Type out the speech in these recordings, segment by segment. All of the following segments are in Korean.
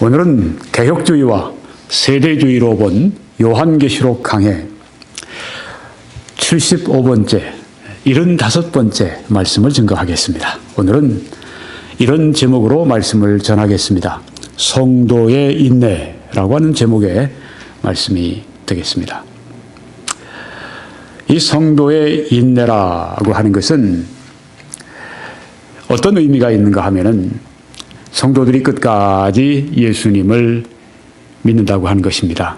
오늘은 개혁주의와 세대주의로 본 요한계시록 강해 75번째, 75번째 말씀을 증거하겠습니다. 오늘은 이런 제목으로 말씀을 전하겠습니다. 성도의 인내라고 하는 제목의 말씀이 되겠습니다. 이 성도의 인내라고 하는 것은 어떤 의미가 있는가 하면은 성도들이 끝까지 예수님을 믿는다고 하는 것입니다.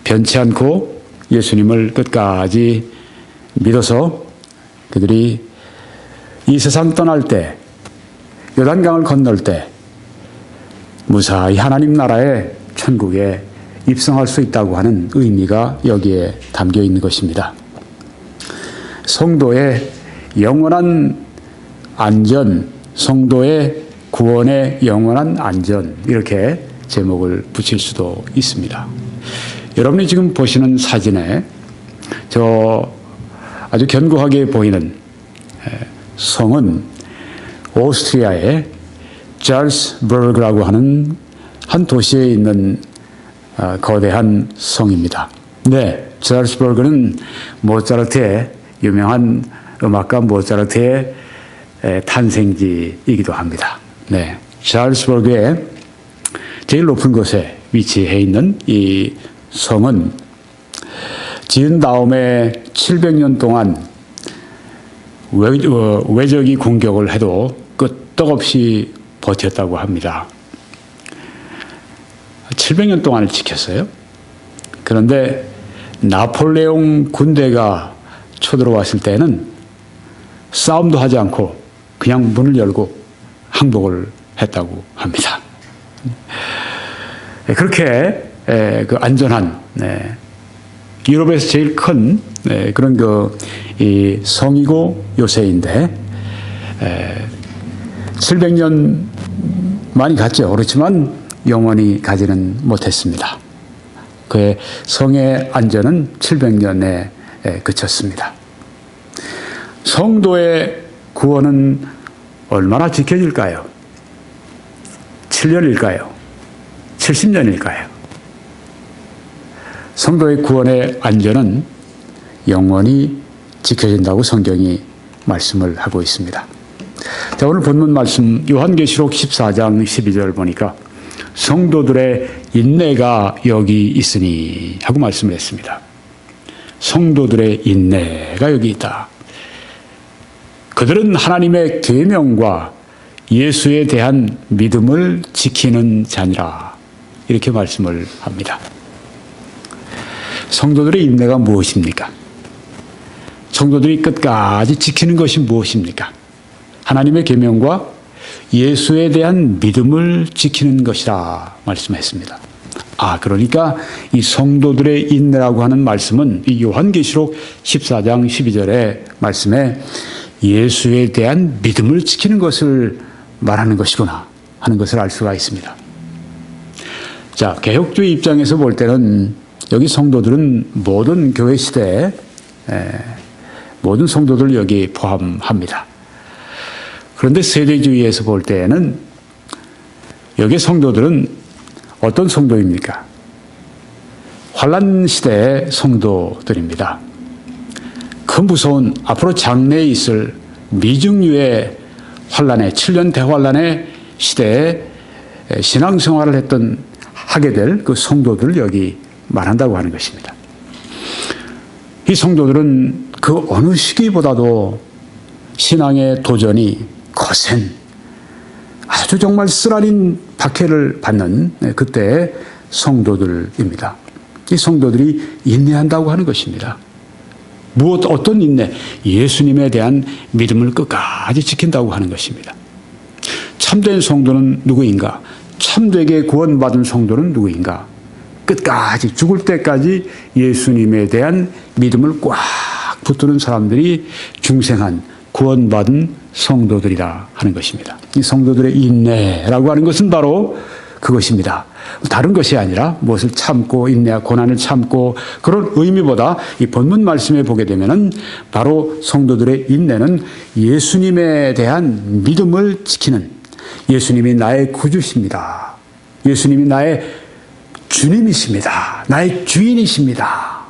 변치 않고 예수님을 끝까지 믿어서 그들이 이 세상 떠날 때, 요단강을 건널 때 무사히 하나님 나라의 천국에 입성할 수 있다고 하는 의미가 여기에 담겨 있는 것입니다. 성도의 영원한 안전, 성도의 구원의 영원한 안전, 이렇게 제목을 붙일 수도 있습니다. 여러분이 지금 보시는 사진에 저 아주 견고하게 보이는 성은 오스트리아의 잘스버그라고 하는 한 도시에 있는 거대한 성입니다. 네, 잘스버그는 모차르트의 유명한 음악가 모차르트의 탄생지이기도 합니다. 네, 잘스버그의 제일 높은 곳에 위치해 있는 이 성은 지은 다음에 700년 동안 외적이 공격을 해도 끄떡없이 버텼다고 합니다. 700년 동안을 지켰어요. 그런데 나폴레옹 군대가 쳐들어왔을 때는 싸움도 하지 않고 그냥 문을 열고 항복을 했다고 합니다. 그렇게 그 안전한 유럽에서 제일 큰 그런 이 성이고 요새인데 700년 많이 갔죠. 그렇지만 영원히 가지는 못했습니다. 그의 성의 안전은 700년에 그쳤습니다. 성도의 구원은 얼마나 지켜질까요? 7년일까요? 70년일까요? 성도의 구원의 안전은 영원히 지켜진다고 성경이 말씀을 하고 있습니다. 자, 오늘 본문 말씀 요한계시록 14장 12절 보니까 성도들의 인내가 여기 있으니 하고 말씀을 했습니다. 성도들의 인내가 여기 있다. 그들은 하나님의 계명과 예수에 대한 믿음을 지키는 자니라. 이렇게 말씀을 합니다. 성도들의 인내가 무엇입니까? 성도들이 끝까지 지키는 것이 무엇입니까? 하나님의 계명과 예수에 대한 믿음을 지키는 것이라 말씀했습니다. 그러니까 이 성도들의 인내라고 하는 말씀은 이 요한계시록 14장 12절의 말씀에 예수에 대한 믿음을 지키는 것을 말하는 것이구나 하는 것을 알 수가 있습니다. 자, 개혁주의 입장에서 볼 때는 여기 성도들은 모든 교회 시대에 모든 성도들 여기 포함합니다. 그런데 세대주의에서 볼 때에는 여기 성도들은 어떤 성도입니까? 환란 시대의 성도들입니다. 그 무서운 앞으로 장래에 있을 미중유의 환란의 7년 대환란의 시대에 신앙생활을 하게 될 그 성도들을 여기 말한다고 하는 것입니다. 이 성도들은 그 어느 시기보다도 신앙의 도전이 거센 아주 정말 쓰라린 박해를 받는 그때의 성도들입니다. 이 성도들이 인내한다고 하는 것입니다. 어떤 인내? 예수님에 대한 믿음을 끝까지 지킨다고 하는 것입니다. 참된 성도는 누구인가? 참되게 구원받은 성도는 누구인가? 끝까지 죽을 때까지 예수님에 대한 믿음을 꽉 붙드는 사람들이 중생한 구원받은 성도들이라 하는 것입니다. 이 성도들의 인내라고 하는 것은 바로 그것입니다. 다른 것이 아니라 무엇을 참고 인내하고 고난을 참고 그런 의미보다 이 본문 말씀에 보게 되면은 바로 성도들의 인내는 예수님에 대한 믿음을 지키는, 예수님이 나의 구주십니다. 예수님이 나의 주님이십니다. 나의 주인이십니다.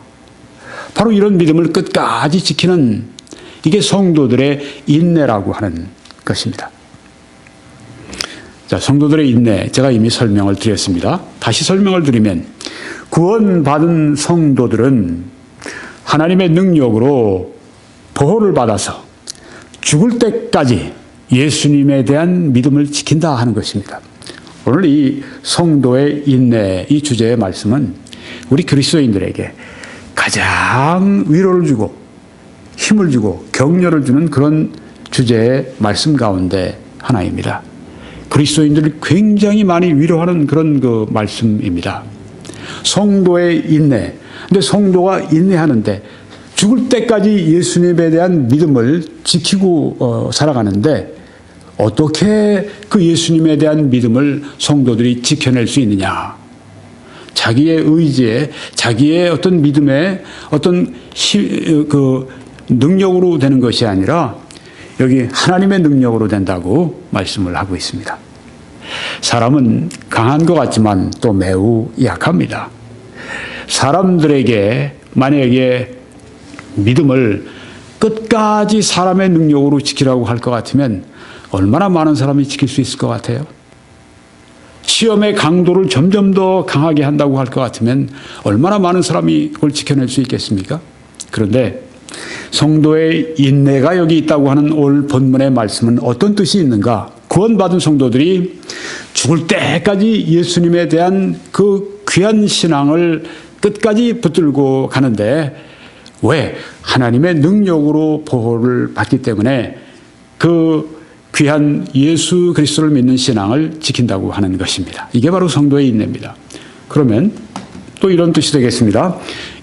바로 이런 믿음을 끝까지 지키는 이게 성도들의 인내라고 하는 것입니다. 자, 성도들의 인내, 제가 이미 설명을 드렸습니다. 다시 설명을 드리면 구원받은 성도들은 하나님의 능력으로 보호를 받아서 죽을 때까지 예수님에 대한 믿음을 지킨다 하는 것입니다. 오늘 이 성도의 인내, 이 주제의 말씀은 우리 그리스도인들에게 가장 위로를 주고 힘을 주고 격려를 주는 그런 주제의 말씀 가운데 하나입니다. 그리스도인들을 굉장히 많이 위로하는 그런 그 말씀입니다. 성도의 인내. 근데 성도가 인내하는데 죽을 때까지 예수님에 대한 믿음을 지키고 살아가는데 어떻게 그 예수님에 대한 믿음을 성도들이 지켜낼 수 있느냐? 자기의 의지에, 자기의 어떤 믿음에 어떤 그 능력으로 되는 것이 아니라 여기 하나님의 능력으로 된다고 말씀을 하고 있습니다. 사람은 강한 것 같지만 또 매우 약합니다. 사람들에게 만약에 믿음을 끝까지 사람의 능력으로 지키라고 할 것 같으면 얼마나 많은 사람이 지킬 수 있을 것 같아요? 시험의 강도를 점점 더 강하게 한다고 할 것 같으면 얼마나 많은 사람이 그걸 지켜낼 수 있겠습니까? 그런데 성도의 인내가 여기 있다고 하는 오늘 본문의 말씀은 어떤 뜻이 있는가? 구원받은 성도들이 죽을 때까지 예수님에 대한 그 귀한 신앙을 끝까지 붙들고 가는데 왜? 하나님의 능력으로 보호를 받기 때문에 그 귀한 예수 그리스도를 믿는 신앙을 지킨다고 하는 것입니다. 이게 바로 성도의 인내입니다. 그러면 또 이런 뜻이 되겠습니다.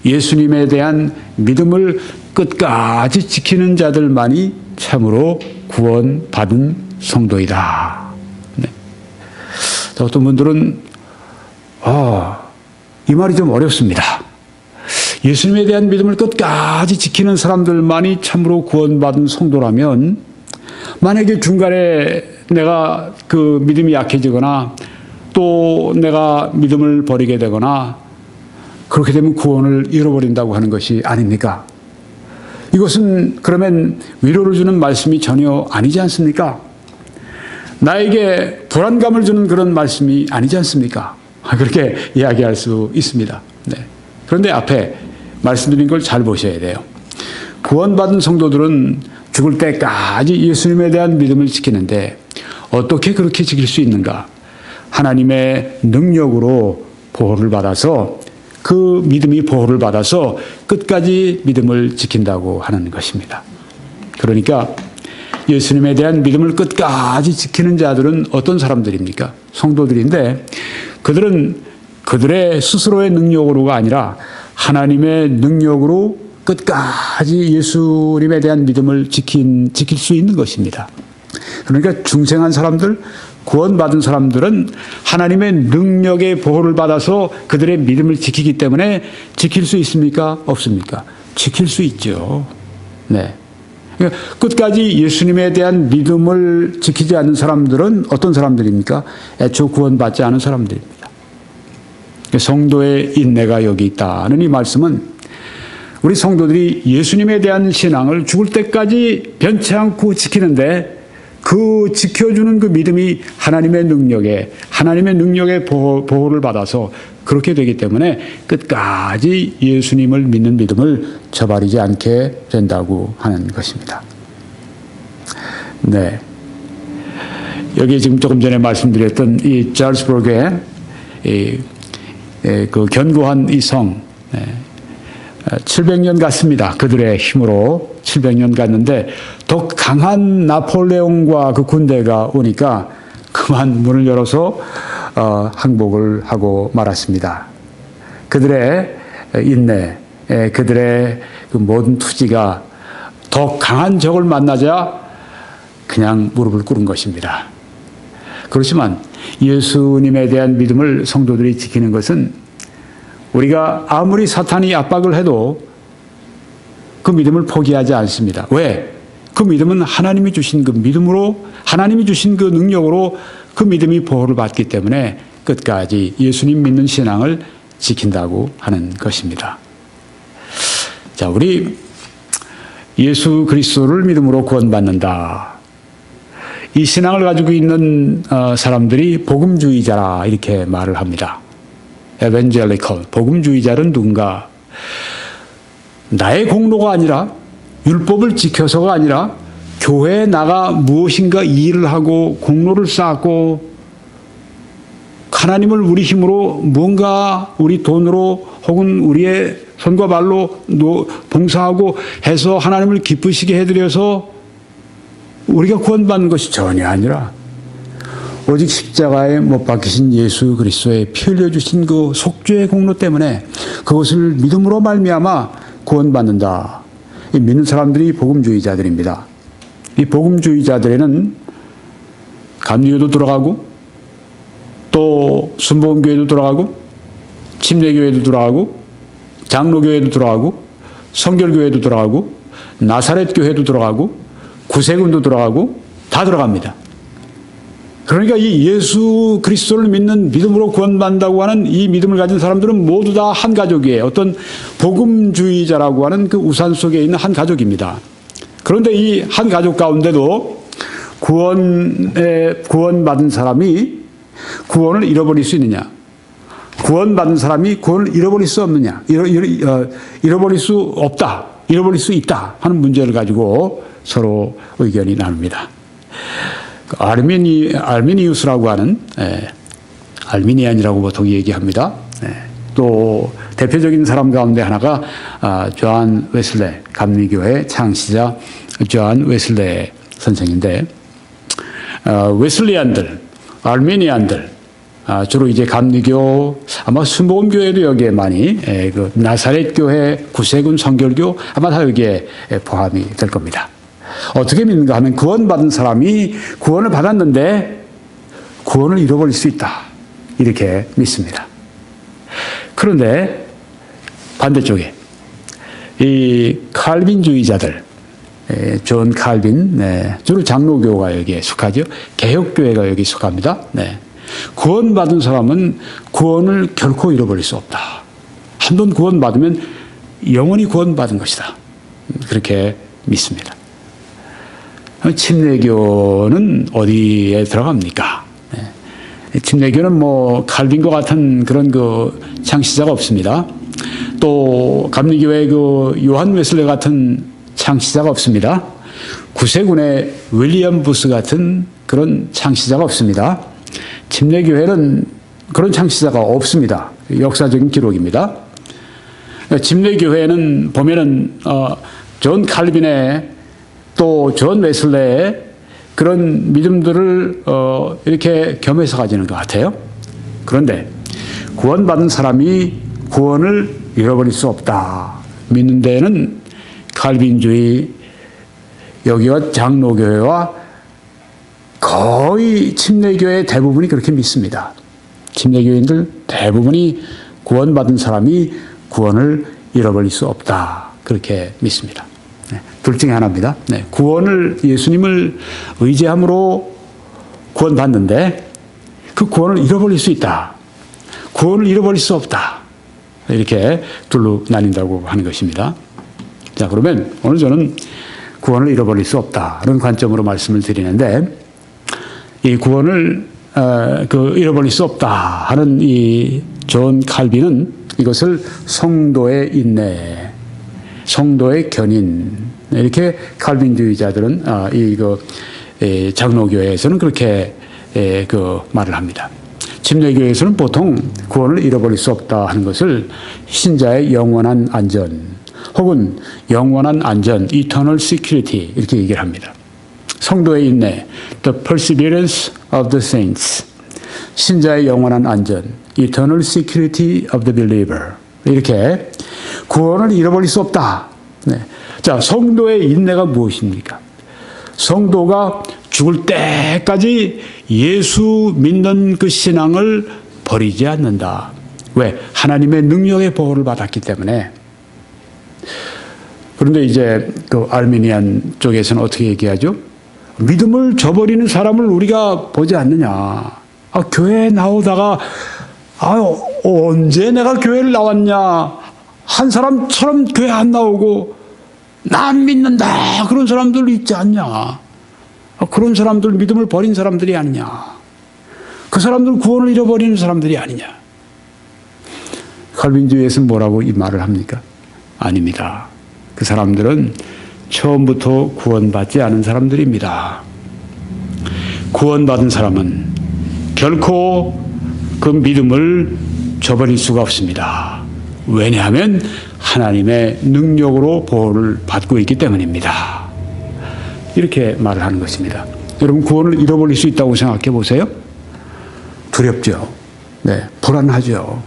예수님에 대한 믿음을 끝까지 지키는 자들만이 참으로 구원받은 성도이다. 네. 어떤 분들은 이 말이 좀 어렵습니다. 예수님에 대한 믿음을 끝까지 지키는 사람들만이 참으로 구원받은 성도라면 만약에 중간에 내가 그 믿음이 약해지거나 또 내가 믿음을 버리게 되거나 그렇게 되면 구원을 잃어버린다고 하는 것이 아닙니까? 이것은 그러면 위로를 주는 말씀이 전혀 아니지 않습니까? 나에게 불안감을 주는 그런 말씀이 아니지 않습니까? 그렇게 이야기할 수 있습니다. 네. 그런데 앞에 말씀드린 걸 잘 보셔야 돼요. 구원받은 성도들은 죽을 때까지 예수님에 대한 믿음을 지키는데 어떻게 그렇게 지킬 수 있는가? 하나님의 능력으로 보호를 받아서 그 믿음이 보호를 받아서 끝까지 믿음을 지킨다고 하는 것입니다. 그러니까 예수님에 대한 믿음을 끝까지 지키는 자들은 어떤 사람들입니까? 성도들인데 그들은 그들의 스스로의 능력으로가 아니라 하나님의 능력으로 끝까지 예수님에 대한 믿음을 지킬 수 있는 것입니다. 그러니까 중생한 사람들, 구원받은 사람들은 하나님의 능력의 보호를 받아서 그들의 믿음을 지키기 때문에 지킬 수 있습니까? 없습니까? 지킬 수 있죠. 네. 그러니까 끝까지 예수님에 대한 믿음을 지키지 않는 사람들은 어떤 사람들입니까? 애초 구원받지 않은 사람들입니다. 성도의 인내가 여기 있다는 이 말씀은 우리 성도들이 예수님에 대한 신앙을 죽을 때까지 변치 않고 지키는데 그 지켜주는 그 믿음이 하나님의 능력의 보호를 받아서 그렇게 되기 때문에 끝까지 예수님을 믿는 믿음을 저버리지 않게 된다고 하는 것입니다. 네. 여기 지금 조금 전에 말씀드렸던 이 잘스버그의 그 견고한 이 성, 700년 갔습니다. 그들의 힘으로 700년 갔는데 더 강한 나폴레옹과 그 군대가 오니까 그만 문을 열어서 항복을 하고 말았습니다. 그들의 인내, 그들의 그 모든 투지가 더 강한 적을 만나자 그냥 무릎을 꿇은 것입니다. 그렇지만 예수님에 대한 믿음을 성도들이 지키는 것은 우리가 아무리 사탄이 압박을 해도 그 믿음을 포기하지 않습니다. 왜? 그 믿음은 하나님이 주신 그 믿음으로, 하나님이 주신 그 능력으로 그 믿음이 보호를 받기 때문에 끝까지 예수님 믿는 신앙을 지킨다고 하는 것입니다. 자, 우리 예수 그리스도를 믿음으로 구원받는다. 이 신앙을 가지고 있는 사람들이 복음주의자라 이렇게 말을 합니다. 에반젤리컬, 복음주의자는 누군가? 나의 공로가 아니라 율법을 지켜서가 아니라 교회에 나가 무엇인가 일을 하고 공로를 쌓고 하나님을 우리 힘으로 뭔가 우리 돈으로 혹은 우리의 손과 발로 봉사하고 해서 하나님을 기쁘시게 해드려서 우리가 구원받는 것이 전혀 아니라 오직 십자가에 못 박히신 예수 그리스도의 피 흘려주신 그 속죄의 공로 때문에 그것을 믿음으로 말미암아 구원받는다. 이 믿는 사람들이 복음주의자들입니다. 이 복음주의자들에는 감리교도 들어가고 또 순복음교회도 들어가고 침례교회도 들어가고 장로교회도 들어가고 성결교회도 들어가고 나사렛교회도 들어가고 구세군도 들어가고 다 들어갑니다. 그러니까 이 예수 그리스도를 믿는 믿음으로 구원받는다고 하는 이 믿음을 가진 사람들은 모두 다 한 가족이에요. 어떤 복음주의자라고 하는 그 우산 속에 있는 한 가족입니다. 그런데 이 한 가족 가운데도 구원받은 사람이 구원을 잃어버릴 수 있느냐? 구원받은 사람이 구원을 잃어버릴 수 없느냐? 잃어버릴 수 없다. 잃어버릴 수 있다 하는 문제를 가지고 서로 의견이 나눕니다. 아르미니우스라고 하는 알미니안이라고 보통 얘기합니다. 또 대표적인 사람 가운데 하나가 조한 웨슬레, 감리교회 창시자 조한 웨슬레 선생인데 웨슬리안들, 알미니안들 주로 이제 감리교 아마 순복음교회도 여기에 많이 그 나사렛 교회, 구세군 성결교 아마 다 여기에 포함이 될 겁니다. 어떻게 믿는가 하면 구원받은 사람이 구원을 받았는데 구원을 잃어버릴 수 있다. 이렇게 믿습니다. 그런데 반대쪽에 이 칼빈주의자들, 존 칼빈, 주로 장로교가 여기에 속하죠. 개혁교회가 여기 속합니다. 구원받은 사람은 구원을 결코 잃어버릴 수 없다. 한 번 구원받으면 영원히 구원받은 것이다. 그렇게 믿습니다. 침례교는 어디에 들어갑니까? 침례교는 뭐 칼빈과 같은 그런 그 창시자가 없습니다. 또 감리교회 그 요한 웨슬레 같은 창시자가 없습니다. 구세군의 윌리엄 부스 같은 그런 창시자가 없습니다. 침례교회는 그런 창시자가 없습니다. 역사적인 기록입니다. 침례교회는 보면은 존 칼빈의 또 존 웨슬레의 그런 믿음들을 이렇게 겸해서 가지는 것 같아요. 그런데 구원받은 사람이 구원을 잃어버릴 수 없다. 믿는 데에는 칼빈주의 여기와 장로교회와 거의 침례교회 대부분이 그렇게 믿습니다. 침례교인들 대부분이 구원받은 사람이 구원을 잃어버릴 수 없다. 그렇게 믿습니다. 둘 중에 하나입니다. 구원을 예수님을 의지함으로 구원받는데 그 구원을 잃어버릴 수 있다. 구원을 잃어버릴 수 없다. 이렇게 둘로 나뉜다고 하는 것입니다. 자, 그러면 오늘 저는 구원을 잃어버릴 수 없다는 관점으로 말씀을 드리는데 이 구원을 잃어버릴 수 없다 하는 이 존 칼빈은 이것을 성도의 인내, 성도의 견인 이렇게 칼빈주의자들은 장로교회에서는 그렇게 그 말을 합니다. 침례교회에서는 보통 구원을 잃어버릴 수 없다 하는 것을 신자의 영원한 안전 혹은 영원한 안전, eternal security 이렇게 얘기를 합니다. 성도의 인내, the perseverance of the saints, 신자의 영원한 안전, eternal security of the believer 이렇게 구원을 잃어버릴 수 없다. 자, 성도의 인내가 무엇입니까? 성도가 죽을 때까지 예수 믿는 그 신앙을 버리지 않는다. 왜? 하나님의 능력의 보호를 받았기 때문에. 그런데 이제 그 알미니안 쪽에서는 어떻게 얘기하죠? 믿음을 저버리는 사람을 우리가 보지 않느냐. 교회에 나오다가 언제 내가 교회를 나왔냐, 한 사람처럼 교회 안 나오고 난 믿는다 그런 사람들 있지 않냐. 그런 사람들, 믿음을 버린 사람들이 아니냐. 그 사람들 구원을 잃어버리는 사람들이 아니냐. 칼빈주의에서는 뭐라고 이 말을 합니까? 아닙니다. 그 사람들은 처음부터 구원받지 않은 사람들입니다. 구원받은 사람은 결코 그 믿음을 저버릴 수가 없습니다. 왜냐하면 하나님의 능력으로 보호를 받고 있기 때문입니다. 이렇게 말을 하는 것입니다. 여러분, 구원을 잃어버릴 수 있다고 생각해 보세요. 두렵죠. 네, 불안하죠.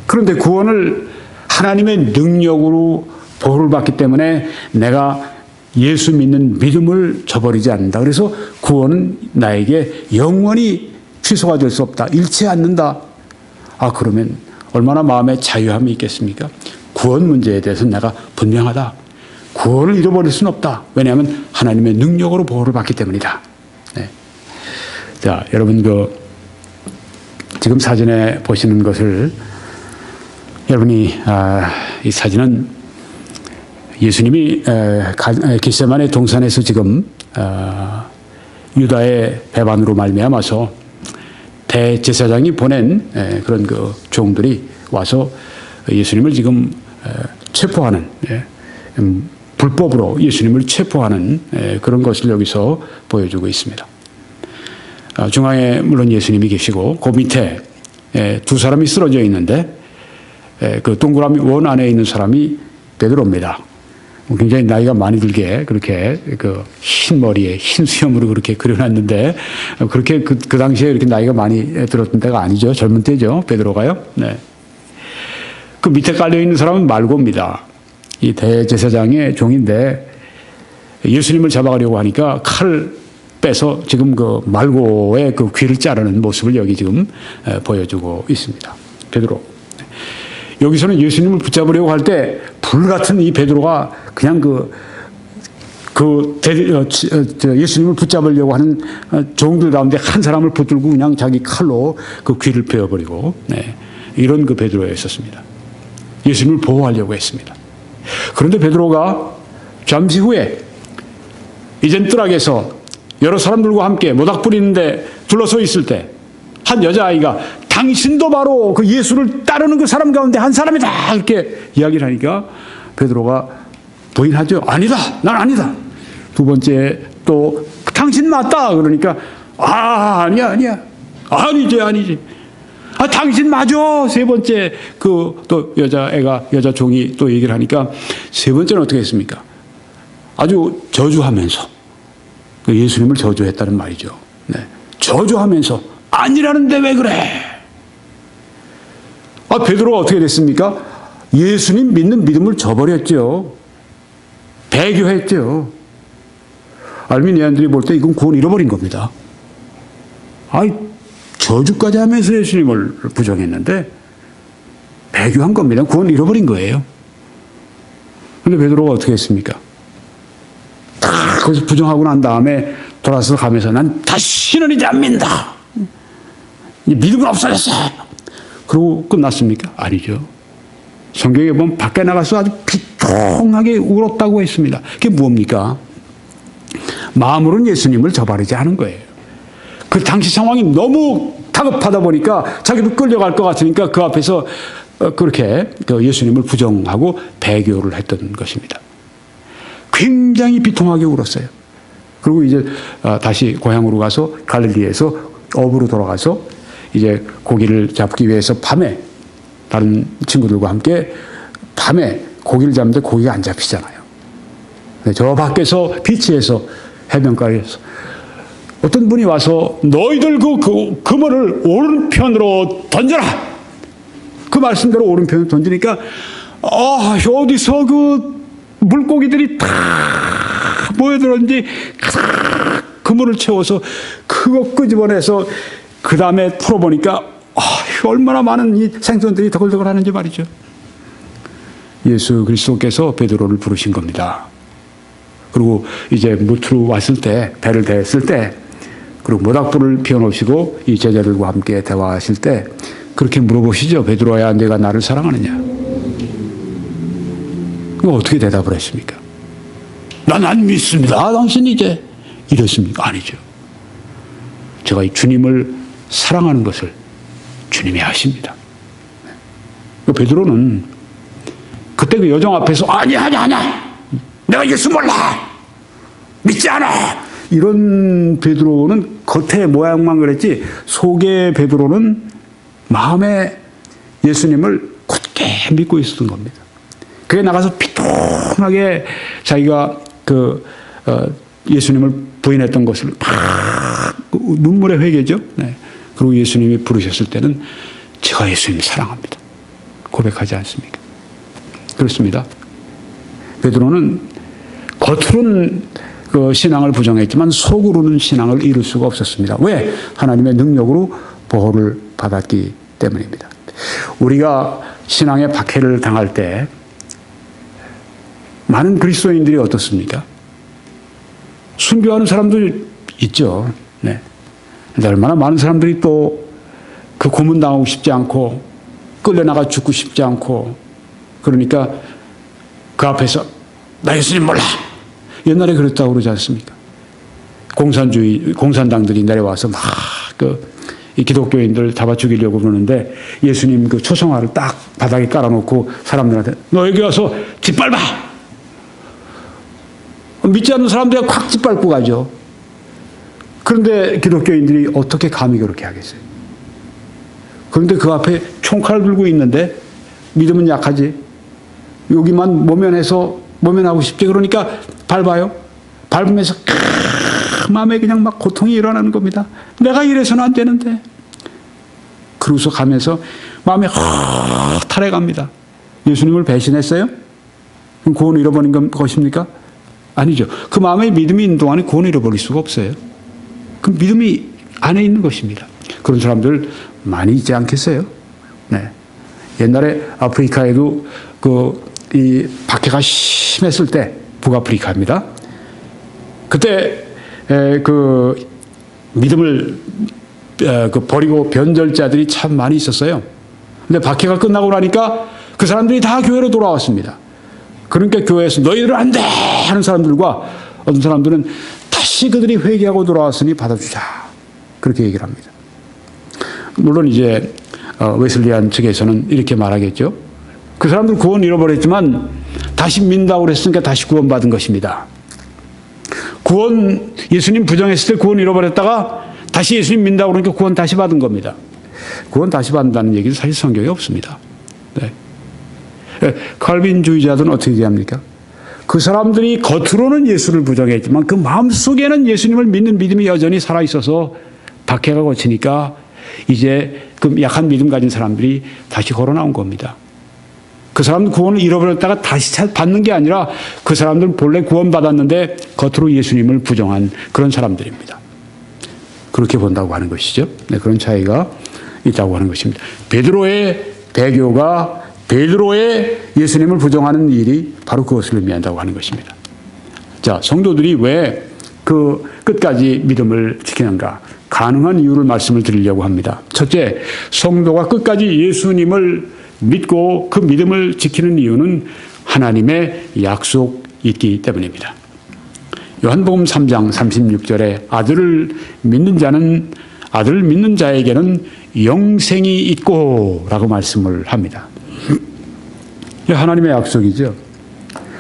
그런데 구원을 하나님의 능력으로 보호를 받기 때문에 내가 예수 믿는 믿음을 저버리지 않는다. 그래서 구원은 나에게 영원히 취소가 될 수 없다. 잃지 않는다. 그러면 얼마나 마음에 자유함이 있겠습니까? 구원 문제에 대해서 내가 분명하다. 구원을 잃어버릴 수는 없다. 왜냐하면 하나님의 능력으로 보호를 받기 때문이다. 네. 자, 여러분, 지금 사진에 보시는 것을 여러분이, 이 사진은 예수님이 겟세마네 동산에서 지금 유다의 배반으로 말미암아서 대제사장이 보낸 그런 종들이 와서 예수님을 지금 체포하는, 불법으로 예수님을 체포하는 그런 것을 여기서 보여주고 있습니다. 중앙에 물론 예수님이 계시고 그 밑에 두 사람이 쓰러져 있는데 그 동그라미 원 안에 있는 사람이 베드로입니다. 굉장히 나이가 많이 들게 그렇게 흰 머리에 흰 수염으로 그렇게 그려놨는데 그렇게 그 당시에 이렇게 나이가 많이 들었던 때가 아니죠. 젊은 때죠. 베드로가요. 네. 그 밑에 깔려 있는 사람은 말고입니다. 이 대제사장의 종인데 예수님을 잡아가려고 하니까 칼을 빼서 지금 그 말고의 그 귀를 자르는 모습을 여기 지금 보여주고 있습니다. 베드로. 여기서는 예수님을 붙잡으려고 할 때 불같은 이 베드로가 그냥 예수님을 붙잡으려고 하는 종들 가운데 한 사람을 붙들고 그냥 자기 칼로 그 귀를 베어버리고, 이런 그 베드로였었습니다. 예수님을 보호하려고 했습니다. 그런데 베드로가 잠시 후에 이젠 뜰락에서 여러 사람들과 함께 모닥 뿌리는데 둘러서 있을 때 한 여자아이가 당신도 바로 그 예수를 따르는 그 사람 가운데 한 사람이다 이렇게 이야기를 하니까 베드로가 부인하죠. 아니다. 난 아니다. 두 번째 또 당신 맞다. 그러니까 아니야. 아니지. 당신 맞아. 세 번째 또 여자 종이 또 얘기를 하니까 세 번째는 어떻게 했습니까? 아주 저주하면서 예수님을 저주했다는 말이죠. 네. 저주하면서 아니라는데 왜 그래? 베드로가 어떻게 됐습니까? 예수님 믿는 믿음을 저버렸죠. 배교했죠. 알미니안들이 볼 때 이건 구원 잃어버린 겁니다. 저주까지 하면서 예수님을 부정했는데 배교한 겁니다. 구원 잃어버린 거예요. 그런데 베드로가 어떻게 했습니까? 거기서 부정하고 난 다음에 돌아서 가면서 난 다시는 이제 안 믿는다. 믿음은 없어졌어. 그러고 끝났습니까? 아니죠. 성경에 보면 밖에 나가서 아주 비통하게 울었다고 했습니다. 그게 뭡니까? 마음으로는 예수님을 저버리지 않은 거예요. 그 당시 상황이 너무 다급하다 보니까 자기도 끌려갈 것 같으니까 그 앞에서 그렇게 예수님을 부정하고 배교를 했던 것입니다. 굉장히 비통하게 울었어요. 그리고 이제 다시 고향으로 가서 갈릴리에서 업으로 돌아가서 이제 고기를 잡기 위해서 밤에 다른 친구들과 함께 밤에 고기를 잡는데 고기가 안 잡히잖아요. 저 밖에서 비치에서 해변가에서 어떤 분이 와서 너희들 그 그물을 오른편으로 던져라. 그 말씀대로 오른편으로 던지니까 어디서 그 물고기들이 다 모여들었는지 그물을 채워서 그거 끄집어내서 그 다음에 풀어보니까 얼마나 많은 이 생선들이 더글더글 하는지 말이죠. 예수 그리스도께서 베드로를 부르신 겁니다. 그리고 이제 무트로 왔을 때, 배를 대했을 때 그리고 모닥불을 피워놓으시고 이 제자들과 함께 대화하실 때 그렇게 물어보시죠. 베드로야, 내가 나를 사랑하느냐? 그럼 어떻게 대답을 했습니까? 난 안 믿습니다. 당신 이제 이랬습니까? 아니죠. 제가 이 주님을 사랑하는 것을 주님이 아십니다. 베드로는 그때 그 여정 앞에서 아니야 내가 예수 몰라 믿지 않아 이런 베드로는 겉에 모양만 그랬지 속에 베드로는 마음에 예수님을 굳게 믿고 있었던 겁니다. 그게 나가서 피통하게 자기가 예수님을 부인했던 것을 막 눈물의 회개죠. 네. 그리고 예수님이 부르셨을 때는 제가 예수님 사랑합니다. 고백하지 않습니까? 그렇습니다. 베드로는 겉으로는 그 신앙을 부정했지만 속으로는 신앙을 이룰 수가 없었습니다. 왜? 하나님의 능력으로 보호를 받았기 때문입니다. 우리가 신앙의 박해를 당할 때 많은 그리스도인들이 어떻습니까? 순교하는 사람들 있죠. 네. 근데 얼마나 많은 사람들이 또 그 고문당하고 싶지 않고 끌려나가 죽고 싶지 않고 그러니까 그 앞에서 나 예수님 몰라. 옛날에 그랬다고 그러지 않습니까? 공산당들이 내려와서 막 이 기독교인들 잡아 죽이려고 그러는데 예수님 그 초성화를 딱 바닥에 깔아놓고 사람들한테 너 여기 와서 짓밟아. 믿지 않는 사람들이 콱 짓밟고 가죠. 그런데 기독교인들이 어떻게 감히 그렇게 하겠어요? 그런데 그 앞에 총칼을 들고 있는데 믿음은 약하지. 여기만 모면하고 싶지. 그러니까 밟아요. 밟으면서 마음에 그냥 막 고통이 일어나는 겁니다. 내가 이래서는 안 되는데. 그러고서 가면서 마음이 탈해 갑니다. 예수님을 배신했어요? 그럼 구원 잃어버린 것입니까? 아니죠. 그 마음에 믿음이 있는 동안에 구원 잃어버릴 수가 없어요. 그 믿음이 안에 있는 것입니다. 그런 사람들 많이 있지 않겠어요? 네. 옛날에 아프리카에도 이 박해가 심했을 때, 북아프리카입니다. 그때 믿음을 버리고 변절자들이 참 많이 있었어요. 근데 박해가 끝나고 나니까 그 사람들이 다 교회로 돌아왔습니다. 그러니까 교회에서 너희들은 안 돼! 하는 사람들과 어떤 사람들은 다시 그들이 회개하고 돌아왔으니 받아주자. 그렇게 얘기를 합니다. 물론 이제 웨슬리안 측에서는 이렇게 말하겠죠. 그 사람들 구원 잃어버렸지만 다시 믿는다고 그랬으니까 다시 구원받은 것입니다. 예수님 부정했을 때 구원 잃어버렸다가 다시 예수님 믿는다고 그러니까 구원 다시 받은 겁니다. 구원 다시 받는다는 얘기는 사실 성경에 없습니다. 네. 칼빈주의자들은 어떻게 얘기합니까? 그 사람들이 겉으로는 예수를 부정했지만 그 마음속에는 예수님을 믿는 믿음이 여전히 살아있어서 박해가 거치니까 이제 그 약한 믿음 가진 사람들이 다시 걸어 나온 겁니다. 그 사람들 구원을 잃어버렸다가 다시 받는 게 아니라 그 사람들은 본래 구원받았는데 겉으로 예수님을 부정한 그런 사람들입니다. 그렇게 본다고 하는 것이죠. 네, 그런 차이가 있다고 하는 것입니다. 베드로의 배교가 베드로의 예수님을 부정하는 일이 바로 그것을 의미한다고 하는 것입니다. 자, 성도들이 왜 그 끝까지 믿음을 지키는가? 가능한 이유를 말씀을 드리려고 합니다. 첫째, 성도가 끝까지 예수님을 믿고 그 믿음을 지키는 이유는 하나님의 약속이 있기 때문입니다. 요한복음 3장 36절에 아들을 믿는 자에게는 영생이 있고 라고 말씀을 합니다. 하나님의 약속이죠.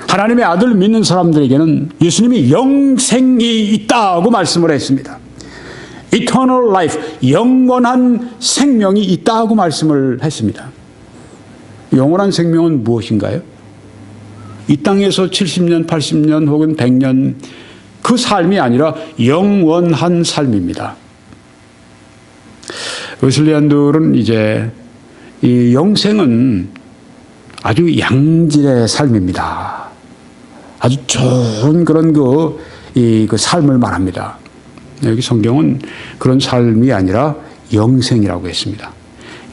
하나님의 아들을 믿는 사람들에게는 예수님이 영생이 있다고 말씀을 했습니다. Eternal life, 영원한 생명이 있다고 말씀을 했습니다. 영원한 생명은 무엇인가요? 이 땅에서 70년, 80년 혹은 100년 그 삶이 아니라 영원한 삶입니다. 웨슬리안들은 이제 이 영생은 아주 양질의 삶입니다. 아주 좋은 그런 그 삶을 말합니다. 여기 성경은 그런 삶이 아니라 영생이라고 했습니다.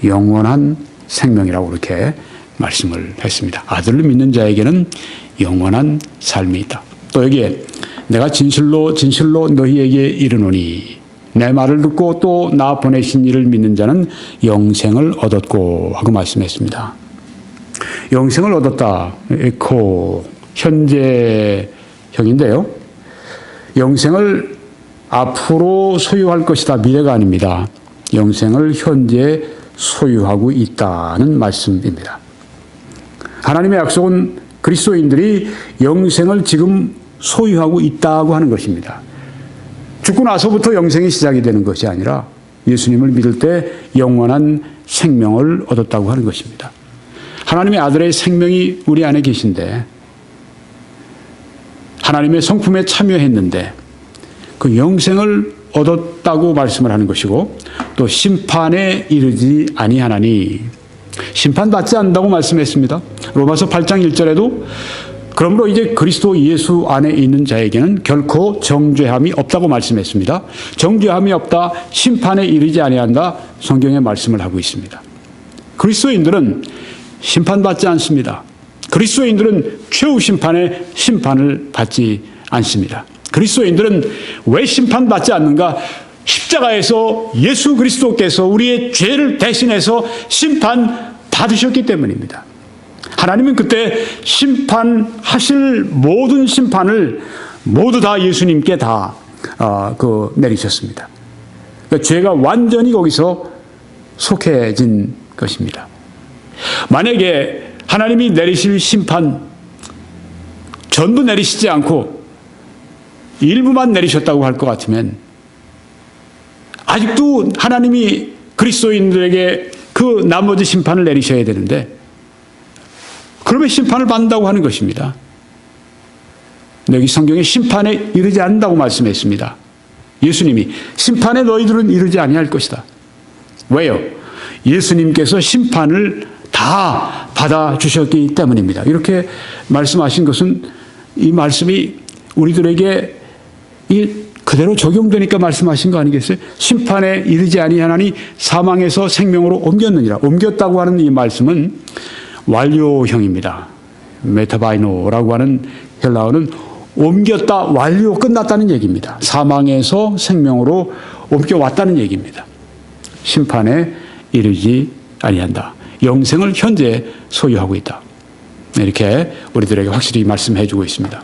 영원한 생명이라고 그렇게 말씀을 했습니다. 아들을 믿는 자에게는 영원한 삶이 있다. 또 여기에 내가 진실로 너희에게 이르노니 내 말을 듣고 또 나 보내신 이를 믿는 자는 영생을 얻었고 하고 말씀했습니다. 영생을 얻었다. 에코 현재형인데요. 영생을 앞으로 소유할 것이다. 미래가 아닙니다. 영생을 현재 소유하고 있다는 말씀입니다. 하나님의 약속은 그리스도인들이 영생을 지금 소유하고 있다고 하는 것입니다. 죽고 나서부터 영생이 시작이 되는 것이 아니라 예수님을 믿을 때 영원한 생명을 얻었다고 하는 것입니다. 하나님의 아들의 생명이 우리 안에 계신데 하나님의 성품에 참여했는데 그 영생을 얻었다고 말씀을 하는 것이고 또 심판에 이르지 아니하나니 심판받지 않는다고 말씀했습니다. 로마서 8장 1절에도 그러므로 이제 그리스도 예수 안에 있는 자에게는 결코 정죄함이 없다고 말씀했습니다. 정죄함이 없다, 심판에 이르지 아니한다, 성경에 말씀을 하고 있습니다. 그리스도인들은 심판받지 않습니다. 그리스도인들은 최후 심판의 심판을 받지 않습니다. 그리스도인들은 왜 심판받지 않는가? 십자가에서 예수 그리스도께서 우리의 죄를 대신해서 심판받으셨기 때문입니다. 하나님은 그때 심판하실 모든 심판을 모두 다 예수님께 다 내리셨습니다. 그러니까 죄가 완전히 거기서 속해진 것입니다. 만약에 하나님이 내리실 심판 전부 내리시지 않고 일부만 내리셨다고 할 것 같으면 아직도 하나님이 그리스도인들에게 그 나머지 심판을 내리셔야 되는데 그러면 심판을 받는다고 하는 것입니다. 여기 성경에 심판에 이르지 않는다고 말씀했습니다. 예수님이 심판에 너희들은 이르지 아니할 것이다. 왜요? 예수님께서 심판을 다 받아주셨기 때문입니다. 이렇게 말씀하신 것은 이 말씀이 우리들에게 그대로 적용되니까 말씀하신 거 아니겠어요? 심판에 이르지 아니하나니 사망에서 생명으로 옮겼느니라. 옮겼다고 하는 이 말씀은 완료형입니다. 메타바이노라고 하는 헬라어는 옮겼다, 완료, 끝났다는 얘기입니다. 사망에서 생명으로 옮겨왔다는 얘기입니다. 심판에 이르지 아니한다. 영생을 현재 소유하고 있다. 이렇게 우리들에게 확실히 말씀해 주고 있습니다.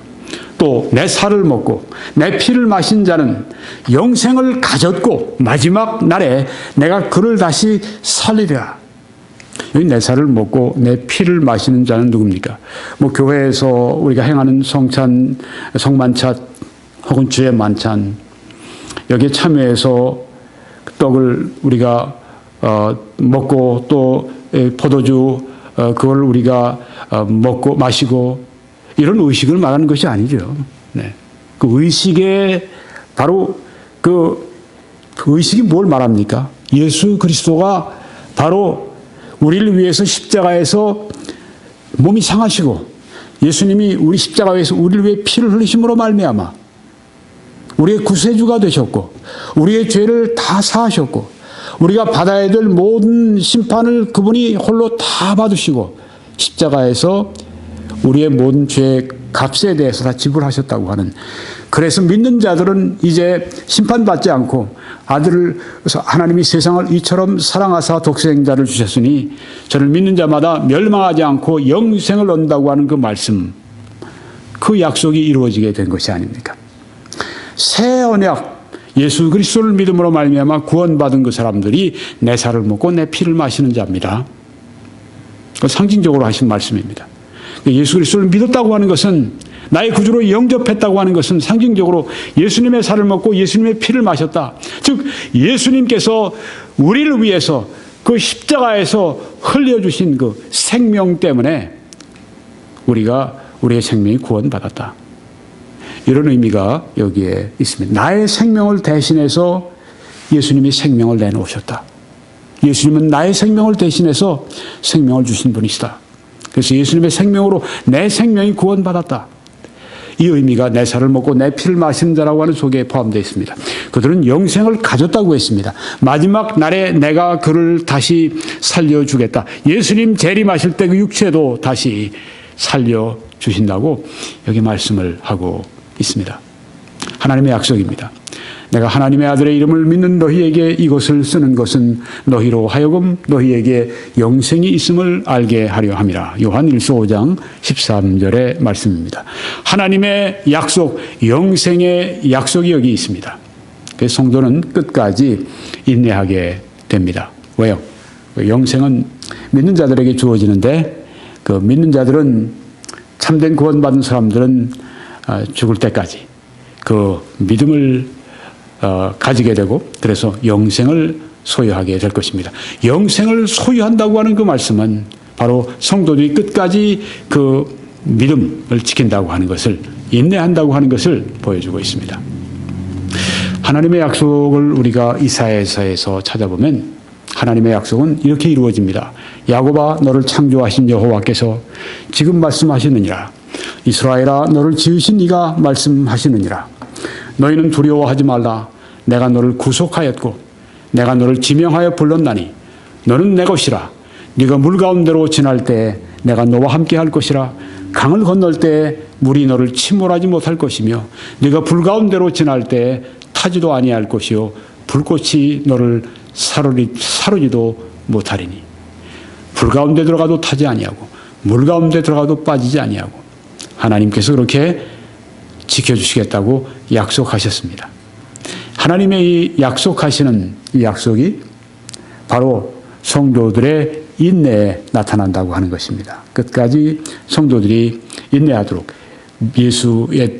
또 내 살을 먹고 내 피를 마신 자는 영생을 가졌고 마지막 날에 내가 그를 다시 살리리라. 여기 내 살을 먹고 내 피를 마시는 자는 누굽니까? 교회에서 우리가 행하는 성찬, 성만찬 혹은 주의 만찬 여기에 참여해서 떡을 우리가 먹고 또 포도주 그걸 우리가 먹고 마시고 이런 의식을 말하는 것이 아니죠. 네. 그 의식에 바로 그 의식이 뭘 말합니까? 예수 그리스도가 바로 우리를 위해서 십자가에서 몸이 상하시고 예수님이 우리 십자가에서 우리를 위해 피를 흘리심으로 말미암아 우리의 구세주가 되셨고 우리의 죄를 다 사하셨고 우리가 받아야 될 모든 심판을 그분이 홀로 다 받으시고 십자가에서 우리의 모든 죄의 값에 대해서 다 지불하셨다고 하는, 그래서 믿는 자들은 이제 심판받지 않고 아들을, 그래서 하나님이 세상을 이처럼 사랑하사 독생자를 주셨으니 저를 믿는 자마다 멸망하지 않고 영생을 얻는다고 하는 그 말씀, 그 약속이 이루어지게 된 것이 아닙니까? 새 언약, 예수 그리스도를 믿음으로 말미암아 구원받은 그 사람들이 내 살을 먹고 내 피를 마시는 자입니다. 상징적으로 하신 말씀입니다. 예수 그리스도를 믿었다고 하는 것은, 나의 구주로 영접했다고 하는 것은 상징적으로 예수님의 살을 먹고 예수님의 피를 마셨다. 즉 예수님께서 우리를 위해서 그 십자가에서 흘려주신 그 생명 때문에 우리의 생명이 구원받았다. 이런 의미가 여기에 있습니다. 나의 생명을 대신해서 예수님이 생명을 내놓으셨다. 예수님은 나의 생명을 대신해서 생명을 주신 분이시다. 그래서 예수님의 생명으로 내 생명이 구원받았다. 이 의미가 내 살을 먹고 내 피를 마시는 자라고 하는 속에 포함되어 있습니다. 그들은 영생을 가졌다고 했습니다. 마지막 날에 내가 그를 다시 살려주겠다. 예수님 재림하실 때 그 육체도 다시 살려주신다고 여기 말씀을 하고 있습니다. 하나님의 약속입니다. 내가 하나님의 아들의 이름을 믿는 너희에게 이것을 쓰는 것은 너희로 하여금 너희에게 영생이 있음을 알게 하려 함이라. 요한 1서 5장 13절의 말씀입니다. 하나님의 약속, 영생의 약속이 여기 있습니다. 그래서 성도는 끝까지 인내하게 됩니다. 왜요? 영생은 믿는 자들에게 주어지는데 그 믿는 자들은 참된 구원받은 사람들은 죽을 때까지 그 믿음을 가지게 되고 그래서 영생을 소유하게 될 것입니다. 영생을 소유한다고 하는 그 말씀은 바로 성도들이 끝까지 그 믿음을 지킨다고 하는 것을 인내한다고 하는 것을 보여주고 있습니다. 하나님의 약속을 우리가 이사야서에서 찾아보면 하나님의 약속은 이렇게 이루어집니다. 야곱아 너를 창조하신 여호와께서 지금 말씀하시느니라. 이스라엘아 너를 지으신 이가 말씀하시느니라. 너희는 두려워하지 말라. 내가 너를 구속하였고 내가 너를 지명하여 불렀나니 너는 내 것이라. 네가 물 가운데로 지날 때 내가 너와 함께 할 것이라. 강을 건널 때 물이 너를 침몰하지 못할 것이며 네가 불 가운데로 지날 때 타지도 아니할 것이요 불꽃이 너를 사르지도 못하리니 불 가운데 들어가도 타지 아니하고 물 가운데 들어가도 빠지지 아니하고 하나님께서 그렇게 지켜주시겠다고 약속하셨습니다. 하나님의 이 약속하시는 이 약속이 바로 성도들의 인내에 나타난다고 하는 것입니다. 끝까지 성도들이 인내하도록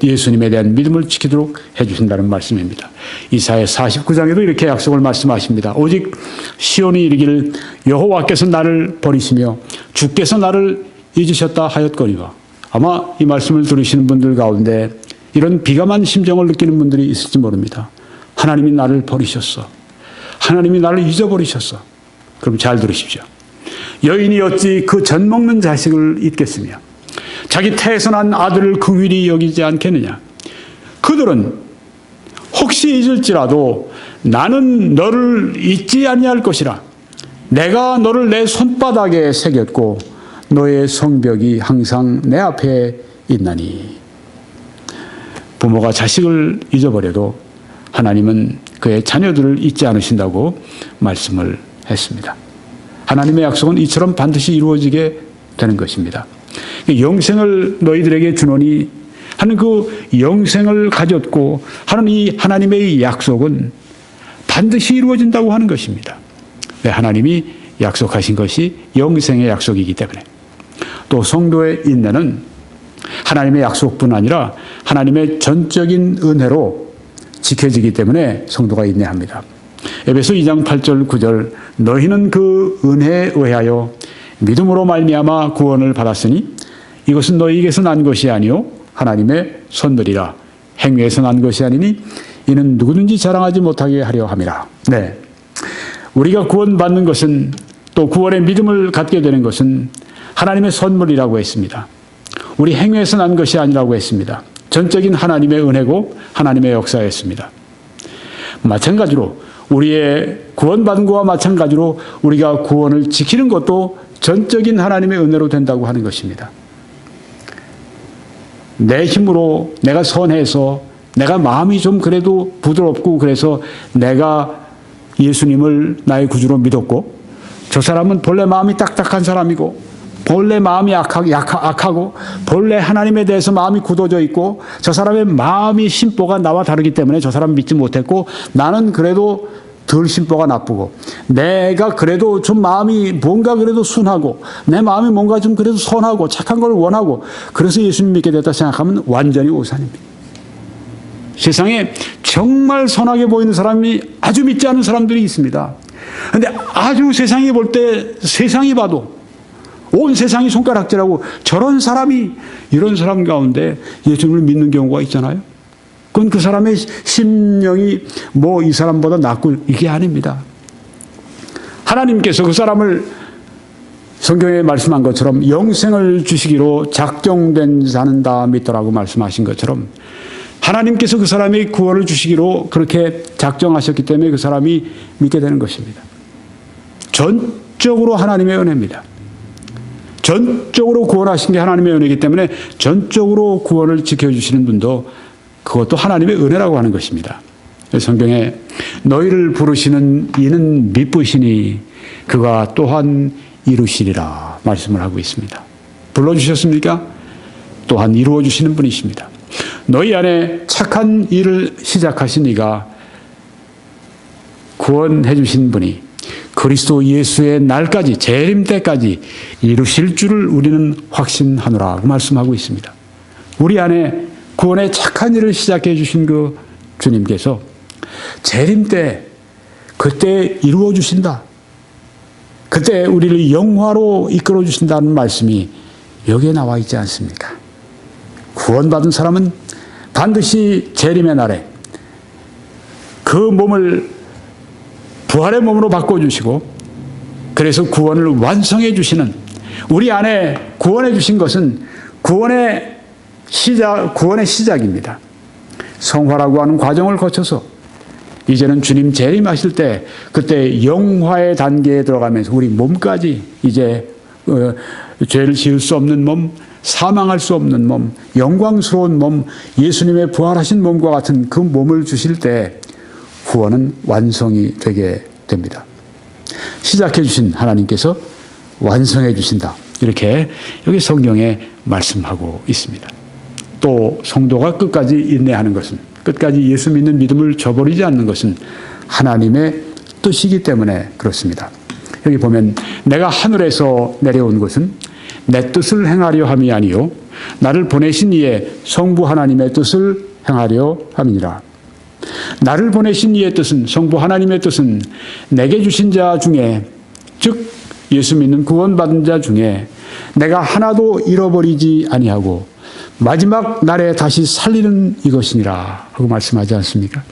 예수님에 대한 믿음을 지키도록 해주신다는 말씀입니다. 이사야 49장에도 이렇게 약속을 말씀하십니다. 오직 시온이 이르기를 여호와께서 나를 버리시며 주께서 나를 잊으셨다 하였거니와. 아마 이 말씀을 들으시는 분들 가운데 이런 비감한 심정을 느끼는 분들이 있을지 모릅니다. 하나님이 나를 버리셨어. 하나님이 나를 잊어버리셨어. 그럼 잘 들으십시오. 여인이 어찌 그 젖 먹는 자식을 잊겠으며 자기 태에서 난 아들을 긍휼히 여기지 않겠느냐. 그들은 혹시 잊을지라도 나는 너를 잊지 아니할 것이라. 내가 너를 내 손바닥에 새겼고 너의 성벽이 항상 내 앞에 있나니. 부모가 자식을 잊어버려도 하나님은 그의 자녀들을 잊지 않으신다고 말씀을 했습니다. 하나님의 약속은 이처럼 반드시 이루어지게 되는 것입니다. 영생을 너희들에게 주노니 하는 그 영생을 가졌고 하는 이 하나님의 약속은 반드시 이루어진다고 하는 것입니다. 왜? 하나님이 약속하신 것이 영생의 약속이기 때문에. 또 성도의 인내는 하나님의 약속뿐 아니라 하나님의 전적인 은혜로 지켜지기 때문에 성도가 인내합니다. 에베소 2장 8절 9절 너희는 그 은혜에 의하여 믿음으로 말미암아 구원을 받았으니 이것은 너희에게서 난 것이 아니요 하나님의 선물이라. 행위에서 난 것이 아니니 이는 누구든지 자랑하지 못하게 하려 함이라. 네, 우리가 구원받는 것은 또 구원의 믿음을 갖게 되는 것은 하나님의 선물이라고 했습니다. 우리 행위에서 난 것이 아니라고 했습니다. 전적인 하나님의 은혜고 하나님의 역사였습니다. 마찬가지로 우리의 구원받은 것과 마찬가지로 우리가 구원을 지키는 것도 전적인 하나님의 은혜로 된다고 하는 것입니다. 내 힘으로 내가 선해서 내가 마음이 좀 그래도 부드럽고 그래서 내가 예수님을 나의 구주로 믿었고 저 사람은 본래 마음이 딱딱한 사람이고 본래 마음이 악하고 본래 하나님에 대해서 마음이 굳어져 있고 저 사람의 마음이 심보가 나와 다르기 때문에 저 사람 믿지 못했고 나는 그래도 덜 심보가 나쁘고 내가 그래도 좀 마음이 뭔가 그래도 순하고 내 마음이 뭔가 좀 그래도 선하고 착한 걸 원하고 그래서 예수님 믿게 됐다 생각하면 완전히 오산입니다. 세상에 정말 선하게 보이는 사람이 아주 믿지 않은 사람들이 있습니다. 그런데 아주 세상이 볼 때 세상이 봐도 온 세상이 손가락질하고 저런 사람이 이런 사람 가운데 예수님을 믿는 경우가 있잖아요. 그건 그 사람의 심령이 뭐 이 사람보다 낫고 이게 아닙니다. 하나님께서 그 사람을 성경에 말씀한 것처럼 영생을 주시기로 작정된 자는 다 믿더라고 말씀하신 것처럼 하나님께서 그 사람의 구원을 주시기로 그렇게 작정하셨기 때문에 그 사람이 믿게 되는 것입니다. 전적으로 하나님의 은혜입니다. 전적으로 구원하신 게 하나님의 은혜이기 때문에 전적으로 구원을 지켜주시는 분도 그것도 하나님의 은혜라고 하는 것입니다. 성경에 너희를 부르시는 이는 미쁘시니 그가 또한 이루시리라 말씀을 하고 있습니다. 불러주셨습니까? 또한 이루어 주시는 분이십니다. 너희 안에 착한 일을 시작하신 이가 구원해 주신 분이 그리스도 예수의 날까지 재림 때까지 이루실 줄을 우리는 확신하노라고 말씀하고 있습니다. 우리 안에 구원의 착한 일을 시작해 주신 그 주님께서 재림 때 그때 이루어 주신다. 그때 우리를 영화로 이끌어 주신다는 말씀이 여기에 나와 있지 않습니까? 구원받은 사람은 반드시 재림의 날에 그 몸을 부활의 몸으로 바꿔주시고 그래서 구원을 완성해 주시는 우리 안에 구원해 주신 것은 구원의 시작입니다. 성화라고 하는 과정을 거쳐서 이제는 주님 재림하실 때 그때 영화의 단계에 들어가면서 우리 몸까지 이제 죄를 지을 수 없는 몸, 사망할 수 없는 몸, 영광스러운 몸, 예수님의 부활하신 몸과 같은 그 몸을 주실 때 구원은 완성이 되게 됩니다. 시작해 주신 하나님께서 완성해 주신다. 이렇게 여기 성경에 말씀하고 있습니다. 또 성도가 끝까지 인내하는 것은 끝까지 예수 믿는 믿음을 저버리지 않는 것은 하나님의 뜻이기 때문에 그렇습니다. 여기 보면 내가 하늘에서 내려온 것은 내 뜻을 행하려 함이 아니요 나를 보내신 이의 성부 하나님의 뜻을 행하려 함이니라. 나를 보내신 이의 뜻은 성부 하나님의 뜻은 내게 주신 자 중에 즉 예수 믿는 구원받은 자 중에 내가 하나도 잃어버리지 아니하고 마지막 날에 다시 살리는 이것이니라 하고 말씀하지 않습니까?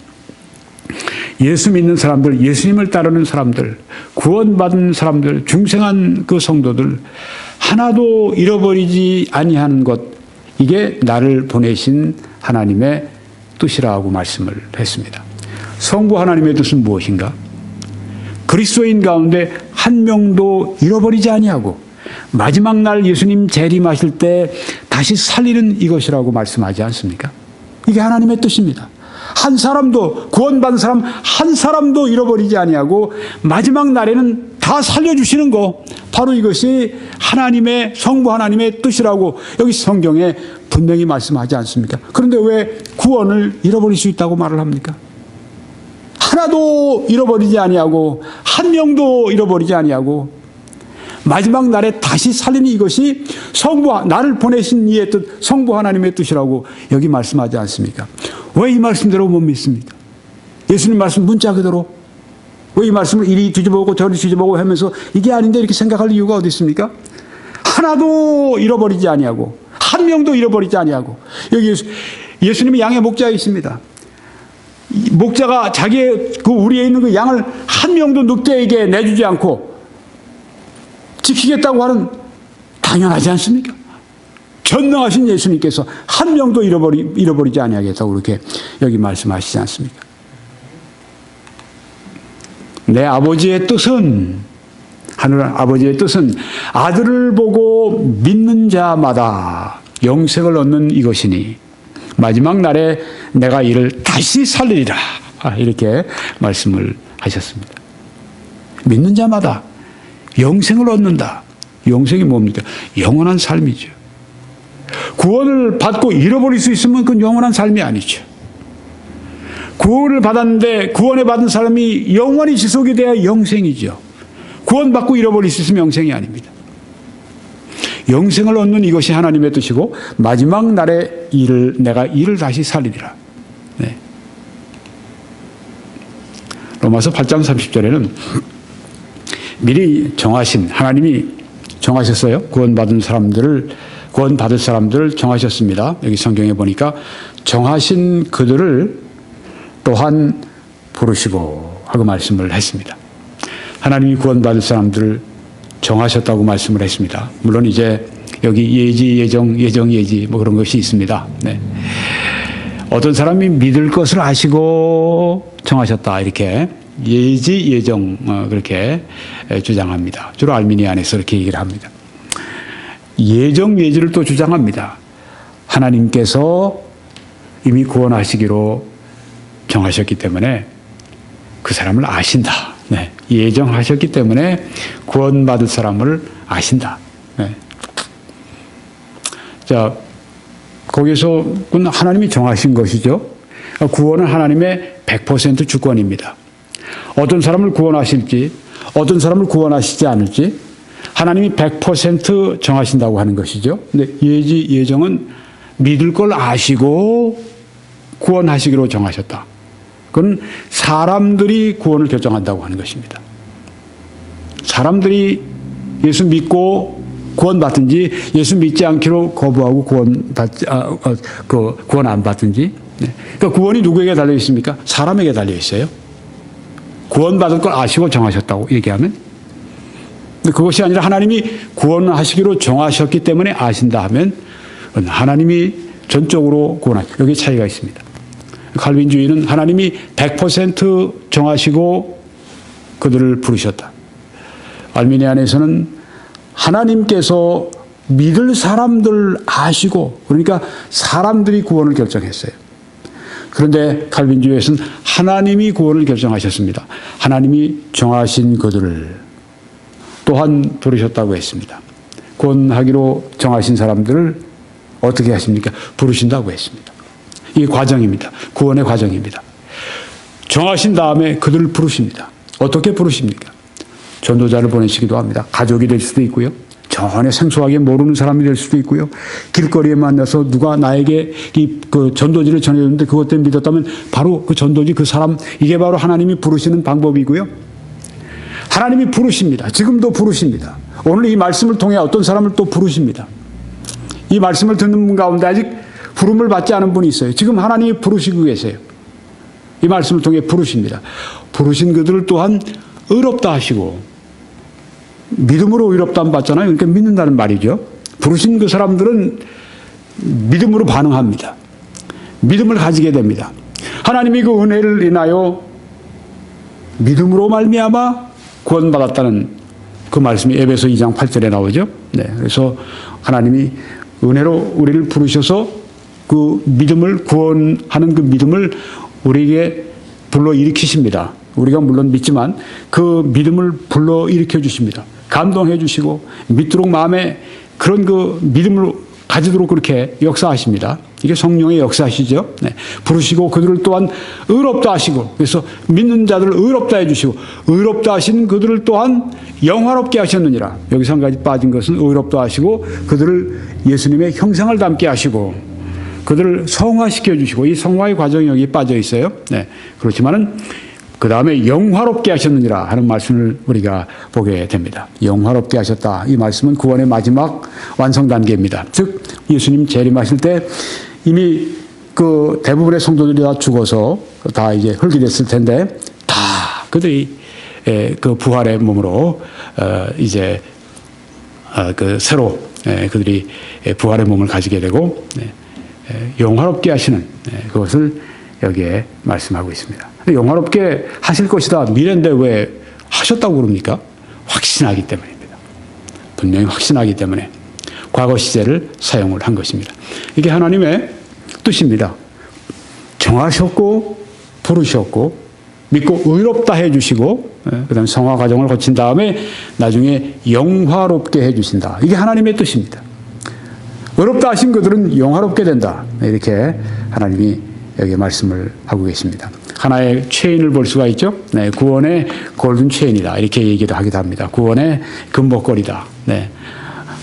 예수 믿는 사람들, 예수님을 따르는 사람들, 구원받은 사람들, 중생한 그 성도들 하나도 잃어버리지 아니하는 것, 이게 나를 보내신 하나님의 뜻이라고 말씀을 했습니다. 성부 하나님의 뜻은 무엇인가? 그리스도인 가운데 한 명도 잃어버리지 아니하고 마지막 날 예수님 재림하실 때 다시 살리는 이것이라고 말씀하지 않습니까? 이게 하나님의 뜻입니다. 한 사람도 구원받은 사람 한 사람도 잃어버리지 아니하고 마지막 날에는 다 살려주시는 거, 바로 이것이 하나님의 성부 하나님의 뜻이라고 여기 성경에 분명히 말씀하지 않습니까? 그런데 왜 구원을 잃어버릴 수 있다고 말을 합니까? 하나도 잃어버리지 아니하고 한 명도 잃어버리지 아니하고 마지막 날에 다시 살리는 이것이 나를 보내신 이의 뜻, 성부 하나님의 뜻이라고 여기 말씀하지 않습니까? 왜 이 말씀대로 못 믿습니까? 예수님 말씀 문자 그대로 왜 이 말씀을 이리 뒤집어보고 저리 뒤집어보고 하면서 이게 아닌데 이렇게 생각할 이유가 어디 있습니까? 하나도 잃어버리지 아니하고 한 명도 잃어버리지 아니하고 여기 예수님이 양의 목자이십니다. 목자가 자기의 그 우리에 있는 그 양을 한 명도 늑대에게 내주지 않고 지키겠다고 하는, 당연하지 않습니까? 전능하신 예수님께서 한 명도 잃어버리지 아니하겠다고 그렇게 여기 말씀하시지 않습니까? 내 아버지의 뜻은, 하늘 아버지의 뜻은 아들을 보고 믿는 자마다 영생을 얻는 이것이니 마지막 날에 내가 이를 다시 살리리라. 이렇게 말씀을 하셨습니다. 믿는 자마다 영생을 얻는다. 영생이 뭡니까? 영원한 삶이죠. 구원을 받고 잃어버릴 수 있으면 그건 영원한 삶이 아니죠. 구원을 받았는데 구원을 받은 사람이 영원히 지속이 돼야 영생이죠. 구원받고 잃어버릴 수 있으면 영생이 아닙니다. 영생을 얻는 이것이 하나님의 뜻이고 마지막 날에 내가 이를 다시 살리리라. 네. 로마서 8장 30절에는 미리 정하신, 하나님이 정하셨어요. 구원받을 사람들을 정하셨습니다. 여기 성경에 보니까 정하신 그들을 또한 부르시고 하고 말씀을 했습니다. 하나님이 구원받을 사람들을 정하셨다고 말씀을 했습니다. 물론 이제 여기 예지, 예정, 뭐 그런 것이 있습니다. 네. 어떤 사람이 믿을 것을 아시고 정하셨다. 이렇게 예지, 예정, 그렇게 주장합니다. 주로 알미니안에서 이렇게 얘기를 합니다. 예정, 예지를 또 주장합니다. 하나님께서 이미 구원하시기로 정하셨기 때문에 그 사람을 아신다. 네. 예정하셨기 때문에 구원받을 사람을 아신다. 네. 자, 거기서 그건 하나님이 정하신 것이죠. 구원은 하나님의 100% 주권입니다. 어떤 사람을 구원하실지, 어떤 사람을 구원하시지 않을지 하나님이 100% 정하신다고 하는 것이죠. 근데 예정은 믿을 걸 아시고 구원하시기로 정하셨다. 그건 사람들이 구원을 결정한다고 하는 것입니다. 사람들이 예수 믿고 구원받든지 예수 믿지 않기로 거부하고 구원 안 받든지. 그러니까 구원이 누구에게 달려 있습니까? 사람에게 달려 있어요. 구원받을 걸 아시고 정하셨다고 얘기하면. 근데 그것이 아니라 하나님이 구원하시기로 정하셨기 때문에 아신다 하면 하나님이 전적으로 구원하시고 여기 차이가 있습니다. 칼빈주의는 하나님이 100% 정하시고 그들을 부르셨다. 알미니안에서는 하나님께서 믿을 사람들 아시고 그러니까 사람들이 구원을 결정했어요. 그런데 칼빈주의에서는 하나님이 구원을 결정하셨습니다. 하나님이 정하신 그들을 또한 부르셨다고 했습니다. 구원하기로 정하신 사람들을 어떻게 하십니까? 부르신다고 했습니다. 이게 과정입니다. 구원의 과정입니다. 정하신 다음에 그들을 부르십니다. 어떻게 부르십니까? 전도자를 보내시기도 합니다. 가족이 될 수도 있고요. 전혀 생소하게 모르는 사람이 될 수도 있고요. 길거리에 만나서 누가 나에게 그 전도지를 전해줬는데 그것 때문에 믿었다면 바로 그 전도지 그 사람 이게 바로 하나님이 부르시는 방법이고요. 하나님이 부르십니다. 지금도 부르십니다. 오늘 이 말씀을 통해 어떤 사람을 또 부르십니다. 이 말씀을 듣는 분 가운데 아직 부름을 받지 않은 분이 있어요. 지금 하나님이 부르시고 계세요. 이 말씀을 통해 부르십니다. 부르신 그들을 또한 의롭다 하시고 믿음으로 의롭다함 받잖아요. 그러니까 믿는다는 말이죠. 부르신 그 사람들은 믿음으로 반응합니다. 믿음을 가지게 됩니다. 하나님이 그 은혜를 인하여 믿음으로 말미암아 구원받았다는 그 말씀이 에베소 2장 8절에 나오죠. 네, 그래서 하나님이 은혜로 우리를 부르셔서 그 믿음을 구원하는 그 믿음을 우리에게 불러일으키십니다. 우리가 물론 믿지만 그 믿음을 불러일으켜 주십니다. 감동해 주시고 믿도록 마음에 그런 그 믿음을 가지도록 그렇게 역사하십니다. 이게 성령의 역사시죠. 네. 부르시고 그들을 또한 의롭다 하시고 그래서 믿는 자들을 의롭다 해주시고 의롭다 하신 그들을 또한 영화롭게 하셨느니라. 여기서 한 가지 빠진 것은 의롭다 하시고 그들을 예수님의 형상을 닮게 하시고 그들을 성화시켜 주시고 이 성화의 과정이 여기 빠져 있어요. 네. 그렇지만은 그 다음에 영화롭게 하셨느니라 하는 말씀을 우리가 보게 됩니다. 영화롭게 하셨다. 이 말씀은 구원의 마지막 완성 단계입니다. 즉 예수님 재림하실 때 이미 그 대부분의 성도들이 다 죽어서 다 이제 흙이 됐을 텐데 다 그들이 그 부활의 몸으로 이제 그 새로 그들이 부활의 몸을 가지게 되고 영화롭게 하시는 그것을 여기에 말씀하고 있습니다. 영화롭게 하실 것이다. 미래인데 왜 하셨다고 그럽니까? 확신하기 때문입니다. 분명히 확신하기 때문에 과거 시제를 사용을 한 것입니다. 이게 하나님의 뜻입니다. 정하셨고 부르셨고 믿고 의롭다 해주시고 그다음에 성화 과정을 거친 다음에 나중에 영화롭게 해주신다. 이게 하나님의 뜻입니다. 의롭다 하신 그들은 영화롭게 된다. 이렇게 하나님이 여기 말씀을 하고 계십니다. 하나의 체인을 볼 수가 있죠. 네, 구원의 골든 체인이다. 이렇게 얘기도 하기도 합니다. 구원의 금목걸이다. 네.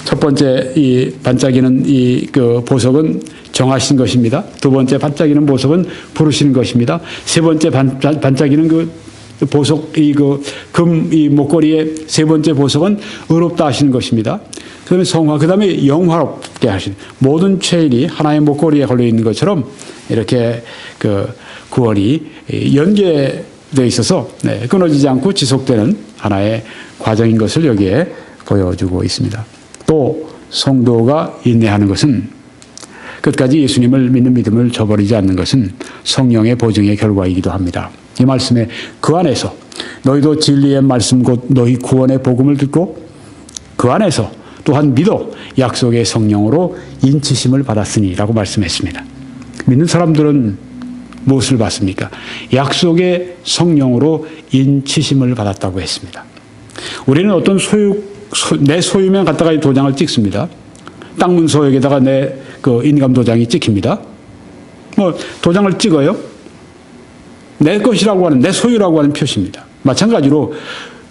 첫 번째 이 반짝이는 이 그 보석은 정하신 것입니다. 두 번째 반짝이는 보석은 부르시는 것입니다. 세 번째 반짝이는 그 보석 이 그 금 이 목걸이의 세 번째 보석은 의롭다 하시는 것입니다. 그다음에 성화, 그다음에 영화롭게 하시는 모든 체인이 하나의 목걸이에 걸려 있는 것처럼 이렇게 그 구원이 연계되어 있어서 끊어지지 않고 지속되는 하나의 과정인 것을 여기에 보여주고 있습니다. 또 성도가 인내하는 것은 끝까지 예수님을 믿는 믿음을 저버리지 않는 것은 성령의 보증의 결과이기도 합니다. 이 말씀에 그 안에서 너희도 진리의 말씀 곧 너희 구원의 복음을 듣고 그 안에서 또한 믿어 약속의 성령으로 인치심을 받았으니 라고 말씀했습니다. 믿는 사람들은 무엇을 받습니까? 약속의 성령으로 인치심을 받았다고 했습니다. 우리는 어떤 내 소유면 갖다가 이 도장을 찍습니다. 땅 문서에다가 내 그 인감 도장이 찍힙니다. 뭐 도장을 찍어요. 내 것이라고 하는, 내 소유라고 하는 표시입니다. 마찬가지로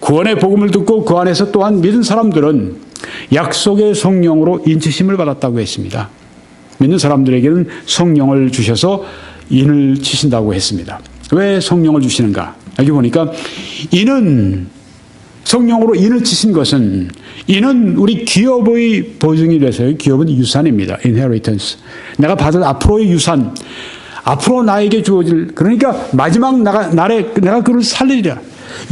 구원의 복음을 듣고 그 안에서 또한 믿은 사람들은 약속의 성령으로 인치심을 받았다고 했습니다. 믿는 사람들에게는 성령을 주셔서 인을 치신다고 했습니다. 왜 성령을 주시는가? 여기 보니까 성령으로 인을 치신 것은 이는 우리 기업의 보증이 돼서요. 기업은 유산입니다. inheritance. 내가 받을 앞으로의 유산, 앞으로 나에게 주어질, 그러니까 마지막 날에 내가 그를 살리리라.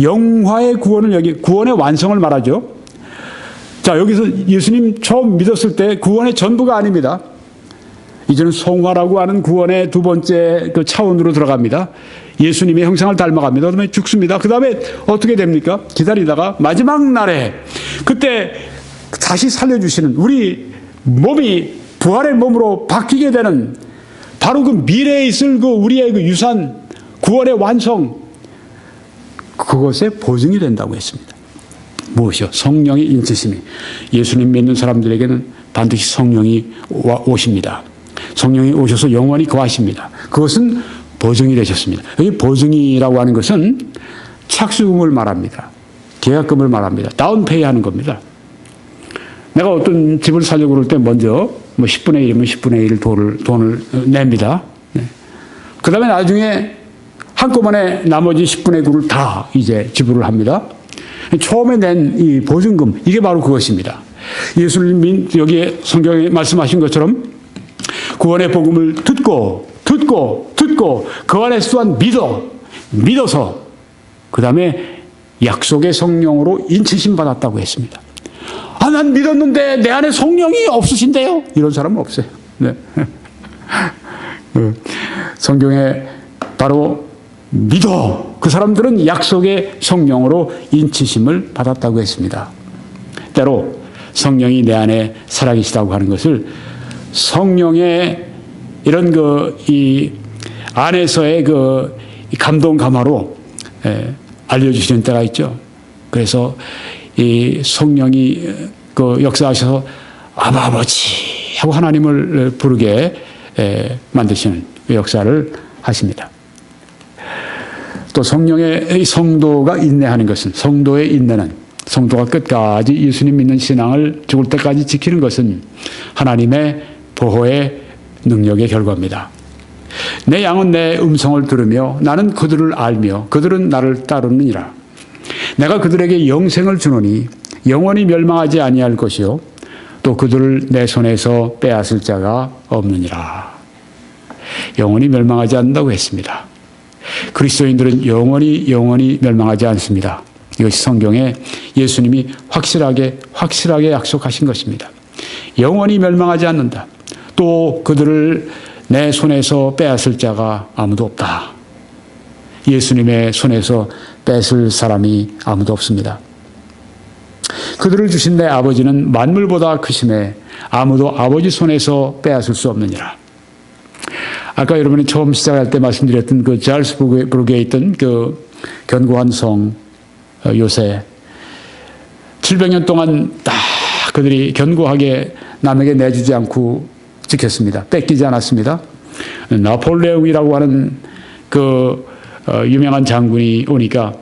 영화의 구원을 구원의 완성을 말하죠. 자, 여기서 예수님 처음 믿었을 때 구원의 전부가 아닙니다. 이제는 성화라고 하는 구원의 두 번째 그 차원으로 들어갑니다. 예수님의 형상을 닮아갑니다. 그 다음에 죽습니다. 그 다음에 어떻게 됩니까? 기다리다가 마지막 날에 그때 다시 살려주시는 우리 몸이 부활의 몸으로 바뀌게 되는 바로 그 미래에 있을 그 우리의 그 유산, 구원의 완성, 그것의 보증이 된다고 했습니다. 무엇이요? 성령의 인치심이. 예수님 믿는 사람들에게는 반드시 성령이 오십니다. 성령이 오셔서 영원히 거하십니다. 그것은 보증이 되셨습니다. 여기 보증이라고 하는 것은 착수금을 말합니다. 계약금을 말합니다. 다운페이 하는 겁니다. 내가 어떤 집을 사려고 그럴 때 먼저 뭐 10분의 1이면 10분의 1 돈을 냅니다. 네. 그 다음에 나중에 한꺼번에 나머지 10분의 9를 다 이제 지불을 합니다. 처음에 낸 이 보증금, 이게 바로 그것입니다. 예수님 여기에 성경에 말씀하신 것처럼 구원의 복음을 듣고 그 안에서 또한 믿어서 그 다음에 약속의 성령으로 인치심 받았다고 했습니다. 아, 난 믿었는데 내 안에 성령이 없으신데요? 이런 사람은 없어요. 네. 성경에 바로 믿어. 그 사람들은 약속의 성령으로 인치심을 받았다고 했습니다. 때로 성령이 내 안에 살아계시다고 하는 것을 성령의 이런 이 안에서의 그 감동 감화로 알려주시는 때가 있죠. 그래서 이 성령이 그 역사하셔서 아버지 하고 하나님을 부르게 만드시는 역사를 하십니다. 또 성령의 성도가 인내하는 것은, 성도의 인내는, 성도가 끝까지 예수님 믿는 신앙을 죽을 때까지 지키는 것은 하나님의 보호의 능력의 결과입니다. 내 양은 내 음성을 들으며 나는 그들을 알며 그들은 나를 따르느니라. 내가 그들에게 영생을 주노니 영원히 멸망하지 아니할 것이요 또 그들을 내 손에서 빼앗을 자가 없느니라. 영원히 멸망하지 않는다고 했습니다. 그리스도인들은 영원히 멸망하지 않습니다. 이것이 성경에 예수님이 확실하게 약속하신 것입니다. 영원히 멸망하지 않는다. 또 그들을 내 손에서 빼앗을 자가 아무도 없다. 예수님의 손에서 뺏을 사람이 아무도 없습니다. 그들을 주신 내 아버지는 만물보다 크심에 아무도 아버지 손에서 빼앗을 수 없느니라. 아까 여러분이 처음 시작할 때 말씀드렸던 그 잘스부르크에 있던 그 견고한 성 요새 700년 동안 딱 그들이 견고하게 남에게 내주지 않고 지켰습니다. 뺏기지 않았습니다. 나폴레옹이라고 하는 그 유명한 장군이 오니까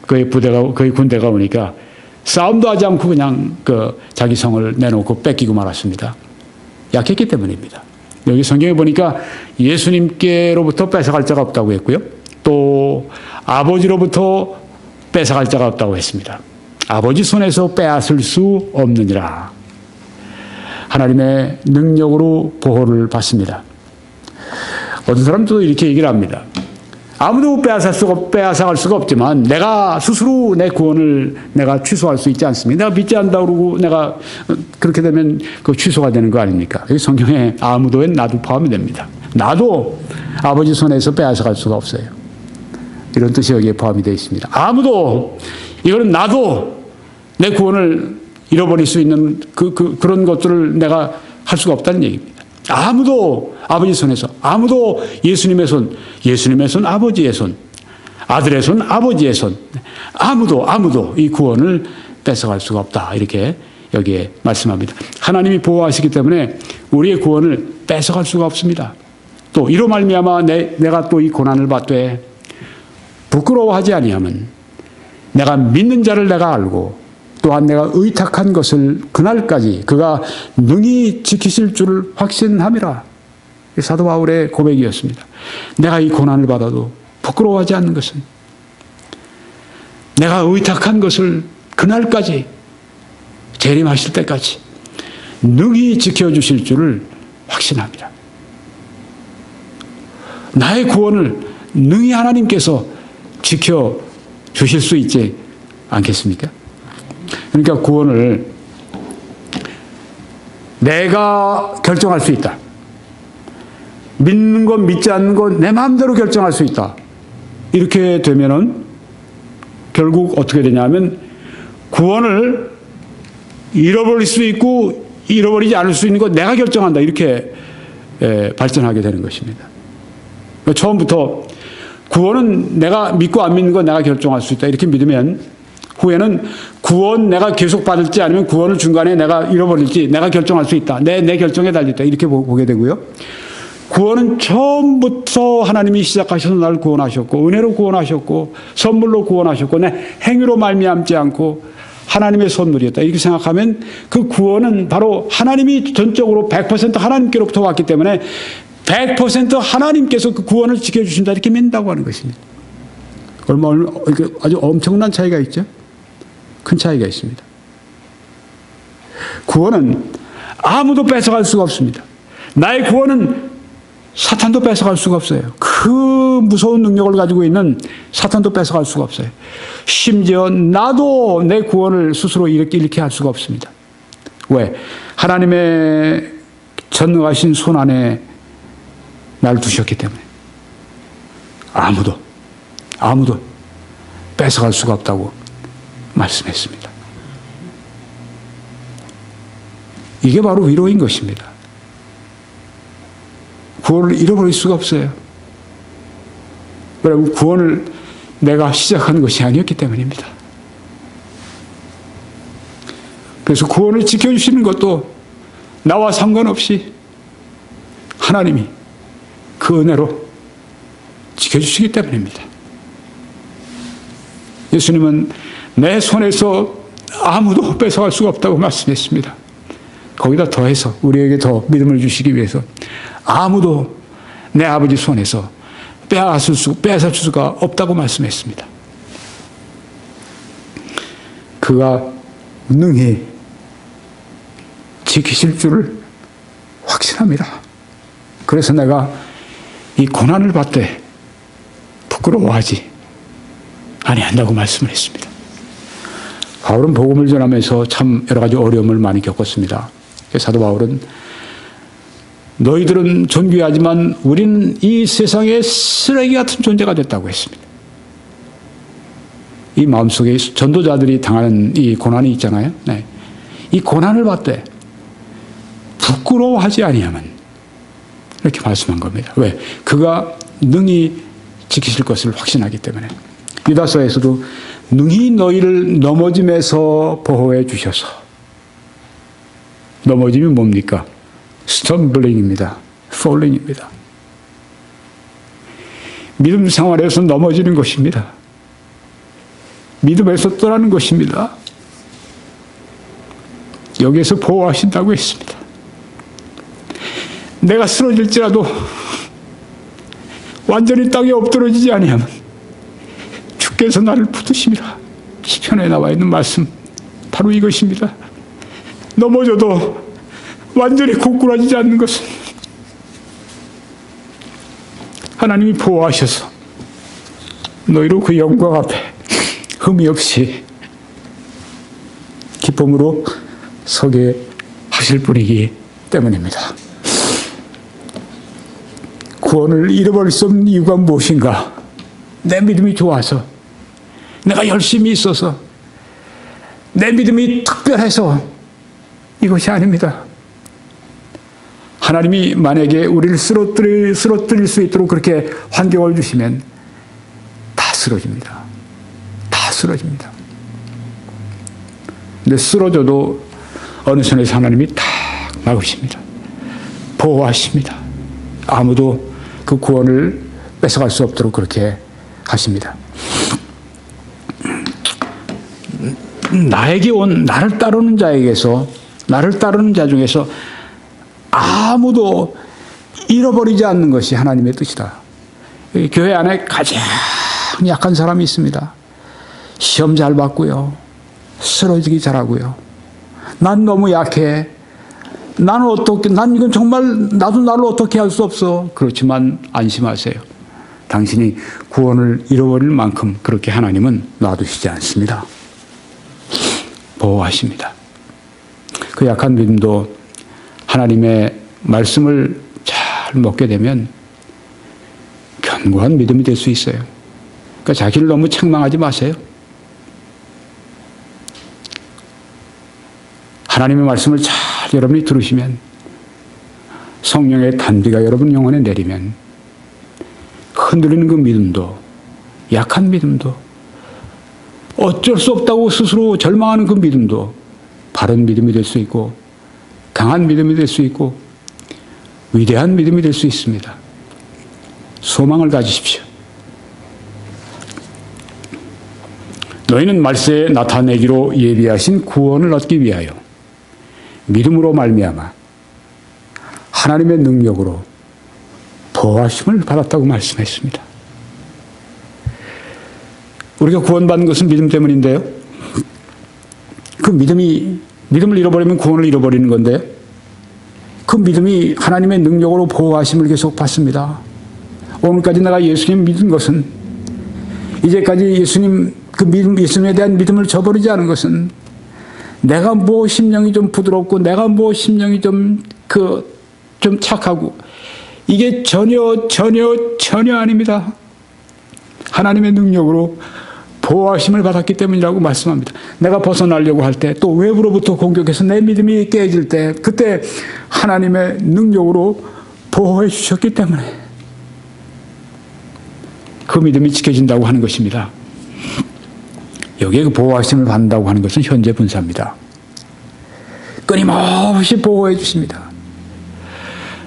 그의 군대가 오니까 싸움도 하지 않고 그냥 그 자기 성을 내놓고 뺏기고 말았습니다. 약했기 때문입니다. 여기 성경에 보니까 예수님께로부터 뺏어갈 자가 없다고 했고요. 또 아버지로부터 뺏어갈 자가 없다고 했습니다. 아버지 손에서 빼앗을 수 없느니라. 하나님의 능력으로 보호를 받습니다. 어떤 사람도 이렇게 얘기를 합니다. 아무도 빼앗아갈 수가 없지만 내가 스스로 내 구원을 내가 취소할 수 있지 않습니까? 내가 믿지 않는다고 그러고 내가 그렇게 되면 그 취소가 되는 거 아닙니까? 여기 성경에 아무도엔 나도 포함이 됩니다. 나도 아버지 손에서 빼앗아갈 수가 없어요. 이런 뜻이 여기에 포함이 되어 있습니다. 이거는 나도 내 구원을 잃어버릴 수 있는 그런 것들을 내가 할 수가 없다는 얘기입니다. 아무도 아버지 손에서. 아무도 예수님의 손, 아버지의 손, 아들의 손, 아버지의 손, 아무도 이 구원을 뺏어갈 수가 없다. 이렇게 여기에 말씀합니다. 하나님이 보호하시기 때문에 우리의 구원을 뺏어갈 수가 없습니다. 또 이로 말미암아 내가 또 이 고난을 받되 부끄러워하지 아니하면 내가 믿는 자를 내가 알고 또한 내가 의탁한 것을 그날까지 그가 능히 지키실 줄을 확신함이라. 사도 바울의 고백이었습니다. 내가 이 고난을 받아도 부끄러워하지 않는 것은 내가 의탁한 것을 그날까지 재림하실 때까지 능히 지켜주실 줄을 확신합니다. 나의 구원을 능히 하나님께서 지켜주실 수 있지 않겠습니까? 그러니까 구원을 내가 결정할 수 있다. 믿는 것 믿지 않는 것 내 마음대로 결정할 수 있다. 이렇게 되면은 결국 어떻게 되냐면 구원을 잃어버릴 수 있고 잃어버리지 않을 수 있는 것 내가 결정한다. 이렇게 발전하게 되는 것입니다. 처음부터 구원은 내가 믿고 안 믿는 건 내가 결정할 수 있다. 이렇게 믿으면 후에는 구원 내가 계속 받을지 아니면 구원을 중간에 내가 잃어버릴지 내가 결정할 수 있다. 내 결정에 달렸다. 이렇게 보게 되고요. 구원은 처음부터 하나님이 시작하셔서 나를 구원하셨고 은혜로 구원하셨고 선물로 구원하셨고 내 행위로 말미암지 않고 하나님의 선물이었다. 이렇게 생각하면 그 구원은 바로 하나님이 전적으로 100% 하나님께로부터 왔기 때문에 100% 하나님께서 그 구원을 지켜주신다. 이렇게 믿는다고 하는 것입니다. 아주 엄청난 차이가 있죠. 큰 차이가 있습니다. 구원은 아무도 뺏어갈 수가 없습니다. 나의 구원은 사탄도 뺏어갈 수가 없어요. 그 무서운 능력을 가지고 있는 사탄도 뺏어갈 수가 없어요. 심지어 나도 내 구원을 스스로 잃게 할 수가 없습니다. 왜? 하나님의 전능하신 손 안에 날 두셨기 때문에 아무도 뺏어갈 수가 없다고 말씀했습니다. 이게 바로 위로인 것입니다. 구원을 잃어버릴 수가 없어요. 여러분, 구원을 내가 시작한 것이 아니었기 때문입니다. 그래서 구원을 지켜주시는 것도 나와 상관없이 하나님이 그 은혜로 지켜주시기 때문입니다. 예수님은 내 손에서 아무도 뺏어갈 수가 없다고 말씀했습니다. 거기다 더해서 우리에게 더 믿음을 주시기 위해서 아무도 내 아버지 손에서 빼앗을 수가 없다고 말씀했습니다. 그가 능히 지키실 줄을 확신합니다. 그래서 내가 이 고난을 받되 부끄러워하지 아니한다고 말씀을 했습니다. 바울은 복음을 전하면서 참 여러 가지 어려움을 많이 겪었습니다. 사도 바울은 너희들은 존귀하지만 우리는 이 세상의 쓰레기 같은 존재가 됐다고 했습니다. 이 마음속에 전도자들이 당하는 이 고난이 있잖아요. 네. 이 고난을 받되 부끄러워하지 아니하면 이렇게 말씀한 겁니다. 왜? 그가 능히 지키실 것을 확신하기 때문에. 유다서에서도 능히 너희를 넘어짐에서 보호해 주셔서. 넘어짐이 뭡니까? 스텀블링입니다. 폴링입니다. 믿음 생활에서 넘어지는 것입니다. 믿음에서 떠나는 것입니다. 여기에서 보호하신다고 했습니다. 내가 쓰러질지라도 완전히 땅에 엎드러지지 아니하면 주께서 나를 붙드심이라. 시편에 나와 있는 말씀 바로 이것입니다. 넘어져도 완전히 고꾸라지지 않는 것은 하나님이 보호하셔서 너희로 그 영광 앞에 흠이 없이 기쁨으로 서게 하실 분이기 때문입니다. 구원을 잃어버릴 수 없는 이유가 무엇인가? 내 믿음이 좋아서, 내가 열심히 있어서, 내 믿음이 특별해서 이것이 아닙니다. 하나님이 만약에 우리를 쓰러뜨릴 수 있도록 그렇게 환경을 주시면 다 쓰러집니다. 다 쓰러집니다. 근데 쓰러져도 어느 선에서 하나님이 탁 막으십니다. 보호하십니다. 아무도 그 구원을 뺏어갈 수 없도록 그렇게 하십니다. 나에게 온 나를 따르는 자 중에서 아무도 잃어버리지 않는 것이 하나님의 뜻이다. 교회 안에 가장 약한 사람이 있습니다. 시험 잘 봤고요. 쓰러지기 잘하고요. 난 너무 약해. 난 이건 정말 나도 나를 어떻게 할 수 없어. 그렇지만 안심하세요. 당신이 구원을 잃어버릴 만큼 그렇게 하나님은 놔두시지 않습니다. 보호하십니다. 그 약한 믿음도 하나님의 말씀을 잘 먹게 되면 견고한 믿음이 될 수 있어요. 그러니까 자기를 너무 책망하지 마세요. 하나님의 말씀을 잘 여러분이 들으시면 성령의 단비가 여러분 영혼에 내리면 흔들리는 그 믿음도, 약한 믿음도, 어쩔 수 없다고 스스로 절망하는 그 믿음도 바른 믿음이 될 수 있고 강한 믿음이 될 수 있고 위대한 믿음이 될 수 있습니다. 소망을 가지십시오. 너희는 말세에 나타내기로 예비하신 구원을 얻기 위하여 믿음으로 말미암아 하나님의 능력으로 보호하심을 받았다고 말씀했습니다. 우리가 구원받는 것은 믿음 때문인데요. 그 믿음을 잃어버리면 구원을 잃어버리는 건데요. 그 믿음이 하나님의 능력으로 보호하심을 계속 받습니다. 오늘까지 내가 예수님 믿은 것은, 이제까지 예수님에 대한 믿음을 저버리지 않은 것은 내가 심령이 좀 부드럽고 내가 심령이 좀 착하고 이게 전혀 아닙니다. 하나님의 능력으로 보호하심을 받았기 때문이라고 말씀합니다. 내가 벗어나려고 할 때 또 외부로부터 공격해서 내 믿음이 깨질 때 그때 하나님의 능력으로 보호해 주셨기 때문에 그 믿음이 지켜진다고 하는 것입니다. 여기에 그 보호하심을 받는다고 하는 것은 현재 분사입니다. 끊임없이 보호해 주십니다.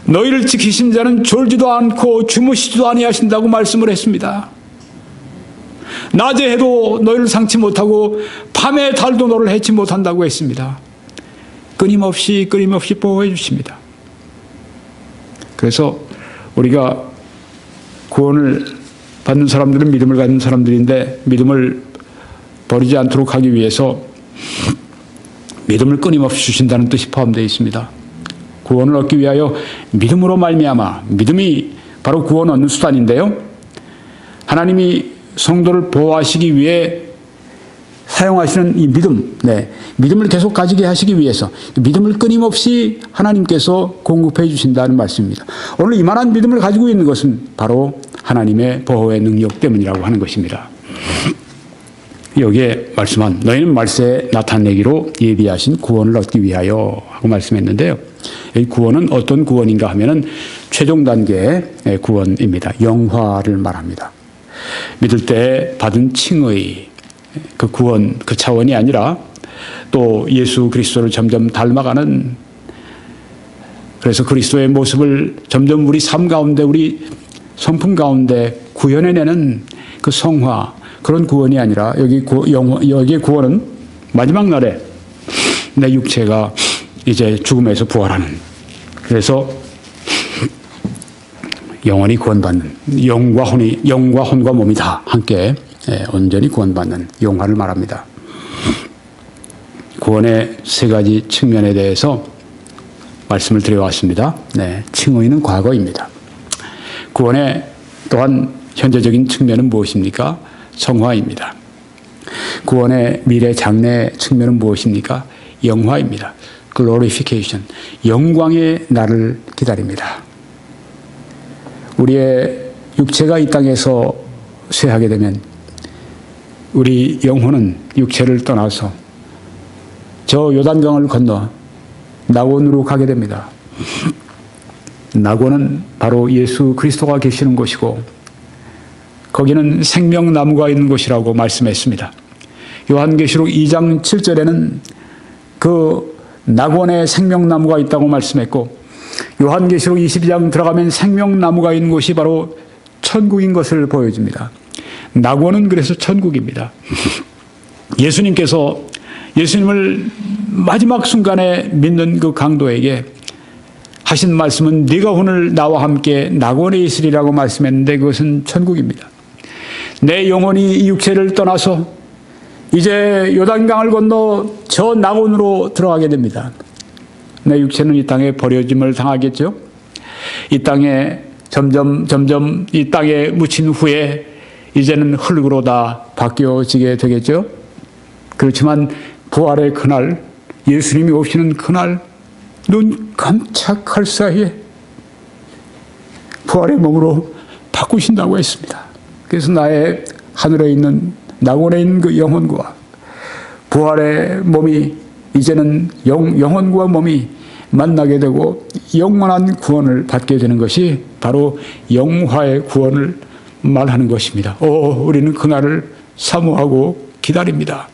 너희를 지키신 자는 졸지도 않고 주무시지도 아니하신다고 말씀을 했습니다. 낮에 해도 너희를 상치 못하고 밤에 달도 너를 해치 못한다고 했습니다. 끊임없이 보호해 주십니다. 그래서 우리가 구원을 받는 사람들은 믿음을 갖는 사람들인데 믿음을 버리지 않도록 하기 위해서 믿음을 끊임없이 주신다는 뜻이 포함되어 있습니다. 구원을 얻기 위하여 믿음으로 말미암아, 믿음이 바로 구원 얻는 수단인데요. 하나님이 성도를 보호하시기 위해 사용하시는 이 믿음, 믿음을 계속 가지게 하시기 위해서 믿음을 끊임없이 하나님께서 공급해 주신다는 말씀입니다. 오늘 이만한 믿음을 가지고 있는 것은 바로 하나님의 보호의 능력 때문이라고 하는 것입니다. 여기에 말씀한 너희는 말세에 나타내기로 예비하신 구원을 얻기 위하여 하고 말씀했는데요. 이 구원은 어떤 구원인가 하면은 최종 단계의 구원입니다. 영화를 말합니다. 믿을 때 받은 칭의, 그 구원, 그 차원이 아니라 또 예수 그리스도를 점점 닮아가는, 그래서 그리스도의 모습을 점점 우리 삶 가운데, 우리 성품 가운데 구현해내는 그 성화, 그런 구원이 아니라 여기의 구원은 마지막 날에 내 육체가 이제 죽음에서 부활하는, 그래서 영원히 구원받는, 영과 혼과 몸이 다 함께 온전히 구원받는 영화를 말합니다. 구원의 세 가지 측면에 대해서 말씀을 드려왔습니다. 칭의는 과거입니다. 구원의 또한 현재적인 측면은 무엇입니까? 성화입니다. 구원의 미래 장래 측면은 무엇입니까? 영화입니다. glorification, 영광의 날을 기다립니다. 우리의 육체가 이 땅에서 쇠하게 되면 우리 영혼은 육체를 떠나서 저 요단강을 건너 낙원으로 가게 됩니다. 낙원은 바로 예수 그리스도가 계시는 곳이고 거기는 생명나무가 있는 곳이라고 말씀했습니다. 요한계시록 2장 7절에는 그 낙원에 생명나무가 있다고 말씀했고 요한계시록 22장 들어가면 생명나무가 있는 곳이 바로 천국인 것을 보여줍니다. 낙원은 그래서 천국입니다. 예수님께서 예수님을 마지막 순간에 믿는 그 강도에게 하신 말씀은 네가 오늘 나와 함께 낙원에 있으리라고 말씀했는데 그것은 천국입니다. 내 영혼이 이 육체를 떠나서 이제 요단강을 건너 저 낙원으로 들어가게 됩니다. 내 육체는 이 땅에 버려짐을 당하겠죠. 이 땅에 점점 이 땅에 묻힌 후에 이제는 흙으로 다 바뀌어지게 되겠죠. 그렇지만 부활의 그날, 예수님이 오시는 그날 눈 깜짝할 사이에 부활의 몸으로 바꾸신다고 했습니다. 그래서 나의 하늘에 있는 낙원에 있는 그 영혼과 부활의 몸이 이제는 영혼과 몸이 만나게 되고 영원한 구원을 받게 되는 것이 바로 영화의 구원을 말하는 것입니다. 우리는 그날을 사모하고 기다립니다.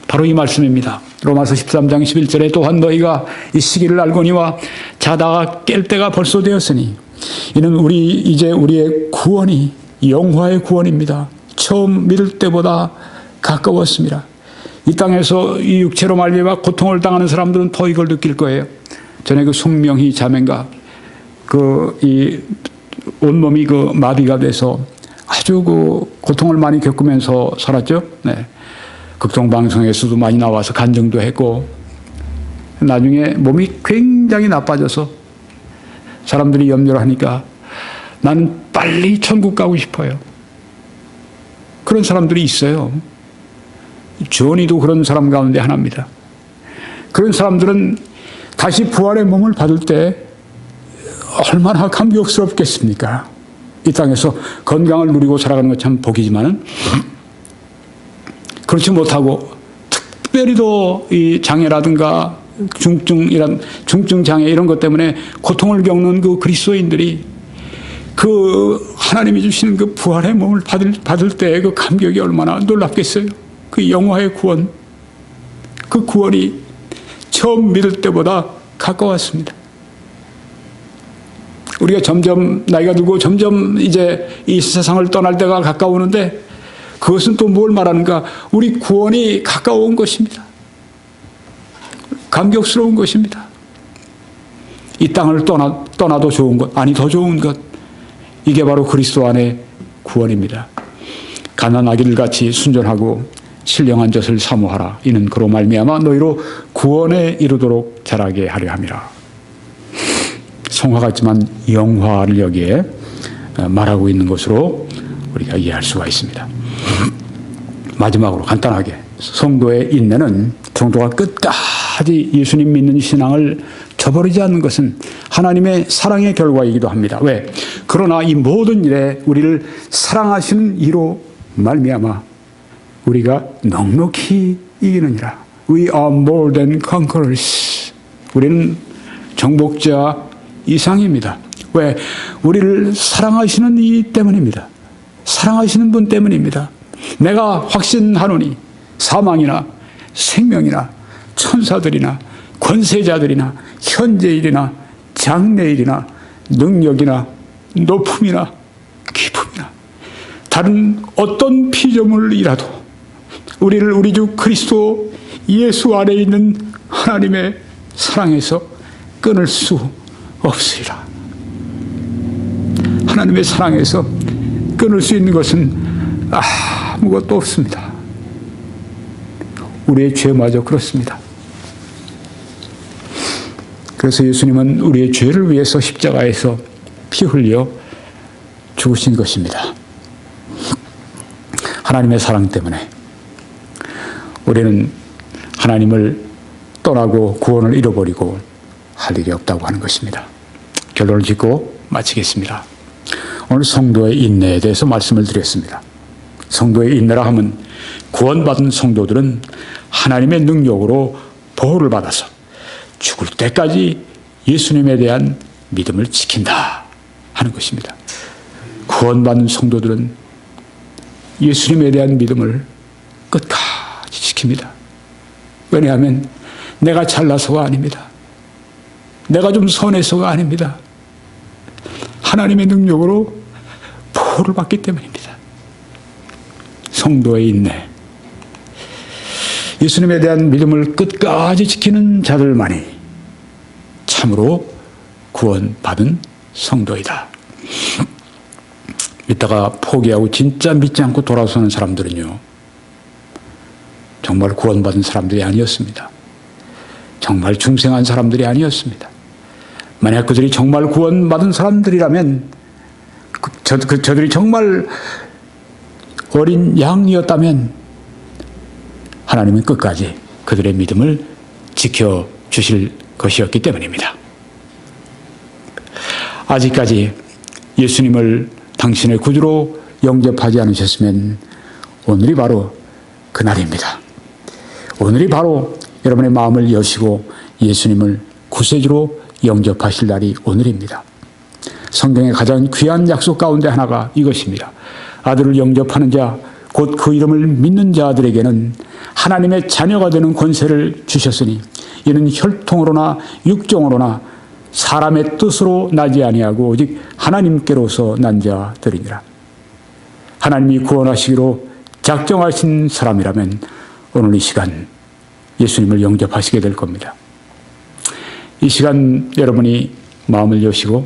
바로 이 말씀입니다. 로마서 13장 11절에 또한 너희가 이 시기를 알거니와 자다가 깰 때가 벌써 되었으니 이는 이제 우리의 구원이 영화의 구원입니다. 처음 믿을 때보다 가까웠습니다. 이 땅에서 이 육체로 말미암아 고통을 당하는 사람들은 더 이걸 느낄 거예요. 전에 그 송명희 자매가 이 온몸이 그 마비가 돼서 아주 그 고통을 많이 겪으면서 살았죠. 네. 극동방송에서도 많이 나와서 간증도 했고 나중에 몸이 굉장히 나빠져서 사람들이 염려를 하니까 나는 빨리 천국 가고 싶어요. 그런 사람들이 있어요. 조언이도 그런 사람 가운데 하나입니다. 그런 사람들은 다시 부활의 몸을 받을 때 얼마나 감격스럽겠습니까? 이 땅에서 건강을 누리고 살아가는 것 참 복이지만 그렇지 못하고 특별히도 이 장애라든가 중증 장애 이런 것 때문에 고통을 겪는 그 그리스도인들이 그 하나님이 주시는 그 부활의 몸을 받을 때 그 감격이 얼마나 놀랍겠어요. 그 영화의 구원, 그 구원이 처음 믿을 때보다 가까웠습니다. 우리가 점점 나이가 들고 점점 이제 이 세상을 떠날 때가 가까우는데 그것은 또 뭘 말하는가? 우리 구원이 가까운 것입니다. 감격스러운 것입니다. 이 땅을 떠나도 좋은 것, 아니 더 좋은 것, 이게 바로 그리스도 안의 구원입니다. 가난아기들 같이 순전하고 신령한 젖을 사모하라. 이는 그로 말미암아 너희로 구원에 이르도록 자라게 하려 함이라. 성화 같지만 영화를 여기에 말하고 있는 것으로 우리가 이해할 수가 있습니다. 마지막으로 간단하게 성도의 인내는 성도가 끝까지 예수님 믿는 신앙을 저버리지 않는 것은 하나님의 사랑의 결과이기도 합니다. 왜? 그러나 이 모든 일에 우리를 사랑하시는 이로 말미암아 우리가 넉넉히 이기느니라. We are more than conquerors. 우리는 정복자 이상입니다. 왜? 우리를 사랑하시는 이 때문입니다. 사랑하시는 분 때문입니다. 내가 확신하노니 사망이나 생명이나 천사들이나 권세자들이나 현재일이나 장래일이나 능력이나 높음이나 깊음이나 다른 어떤 피조물이라도 우리를 우리 주 그리스도 예수 안에 있는 하나님의 사랑에서 끊을 수 없으리라. 하나님의 사랑에서 끊을 수 있는 것은 아무것도 없습니다. 우리의 죄마저 그렇습니다. 그래서 예수님은 우리의 죄를 위해서 십자가에서 피 흘려 죽으신 것입니다. 하나님의 사랑 때문에 우리는 하나님을 떠나고 구원을 잃어버리고 할 일이 없다고 하는 것입니다. 결론을 짓고 마치겠습니다. 오늘 성도의 인내에 대해서 말씀을 드렸습니다. 성도의 인내라 하면 구원받은 성도들은 하나님의 능력으로 보호를 받아서 죽을 때까지 예수님에 대한 믿음을 지킨다 하는 것입니다. 구원받은 성도들은 예수님에 대한 믿음을 끝까지 지킵니다. 왜냐하면 내가 잘나서가 아닙니다. 내가 좀 선해서가 아닙니다. 하나님의 능력으로 보호를 받기 때문입니다. 성도의 인내. 예수님에 대한 믿음을 끝까지 지키는 자들만이 참으로 구원받은 성도이다. 이따가 포기하고 진짜 믿지 않고 돌아서는 사람들은요, 정말 구원받은 사람들이 아니었습니다. 정말 중생한 사람들이 아니었습니다. 만약 그들이 정말 구원받은 사람들이라면, 저들이 정말 어린 양이었다면 하나님은 끝까지 그들의 믿음을 지켜주실 것이었기 때문입니다. 아직까지 예수님을 당신의 구주로 영접하지 않으셨으면 오늘이 바로 그날입니다. 오늘이 바로 여러분의 마음을 여시고 예수님을 구세주로 영접하실 날이 오늘입니다. 성경의 가장 귀한 약속 가운데 하나가 이것입니다. 아들을 영접하는 자, 곧 그 이름을 믿는 자들에게는 하나님의 자녀가 되는 권세를 주셨으니 이는 혈통으로나 육정으로나 사람의 뜻으로 나지 아니하고 오직 하나님께로서 난 자들이니라. 하나님이 구원하시기로 작정하신 사람이라면 오늘 이 시간 예수님을 영접하시게 될 겁니다. 이 시간 여러분이 마음을 여시고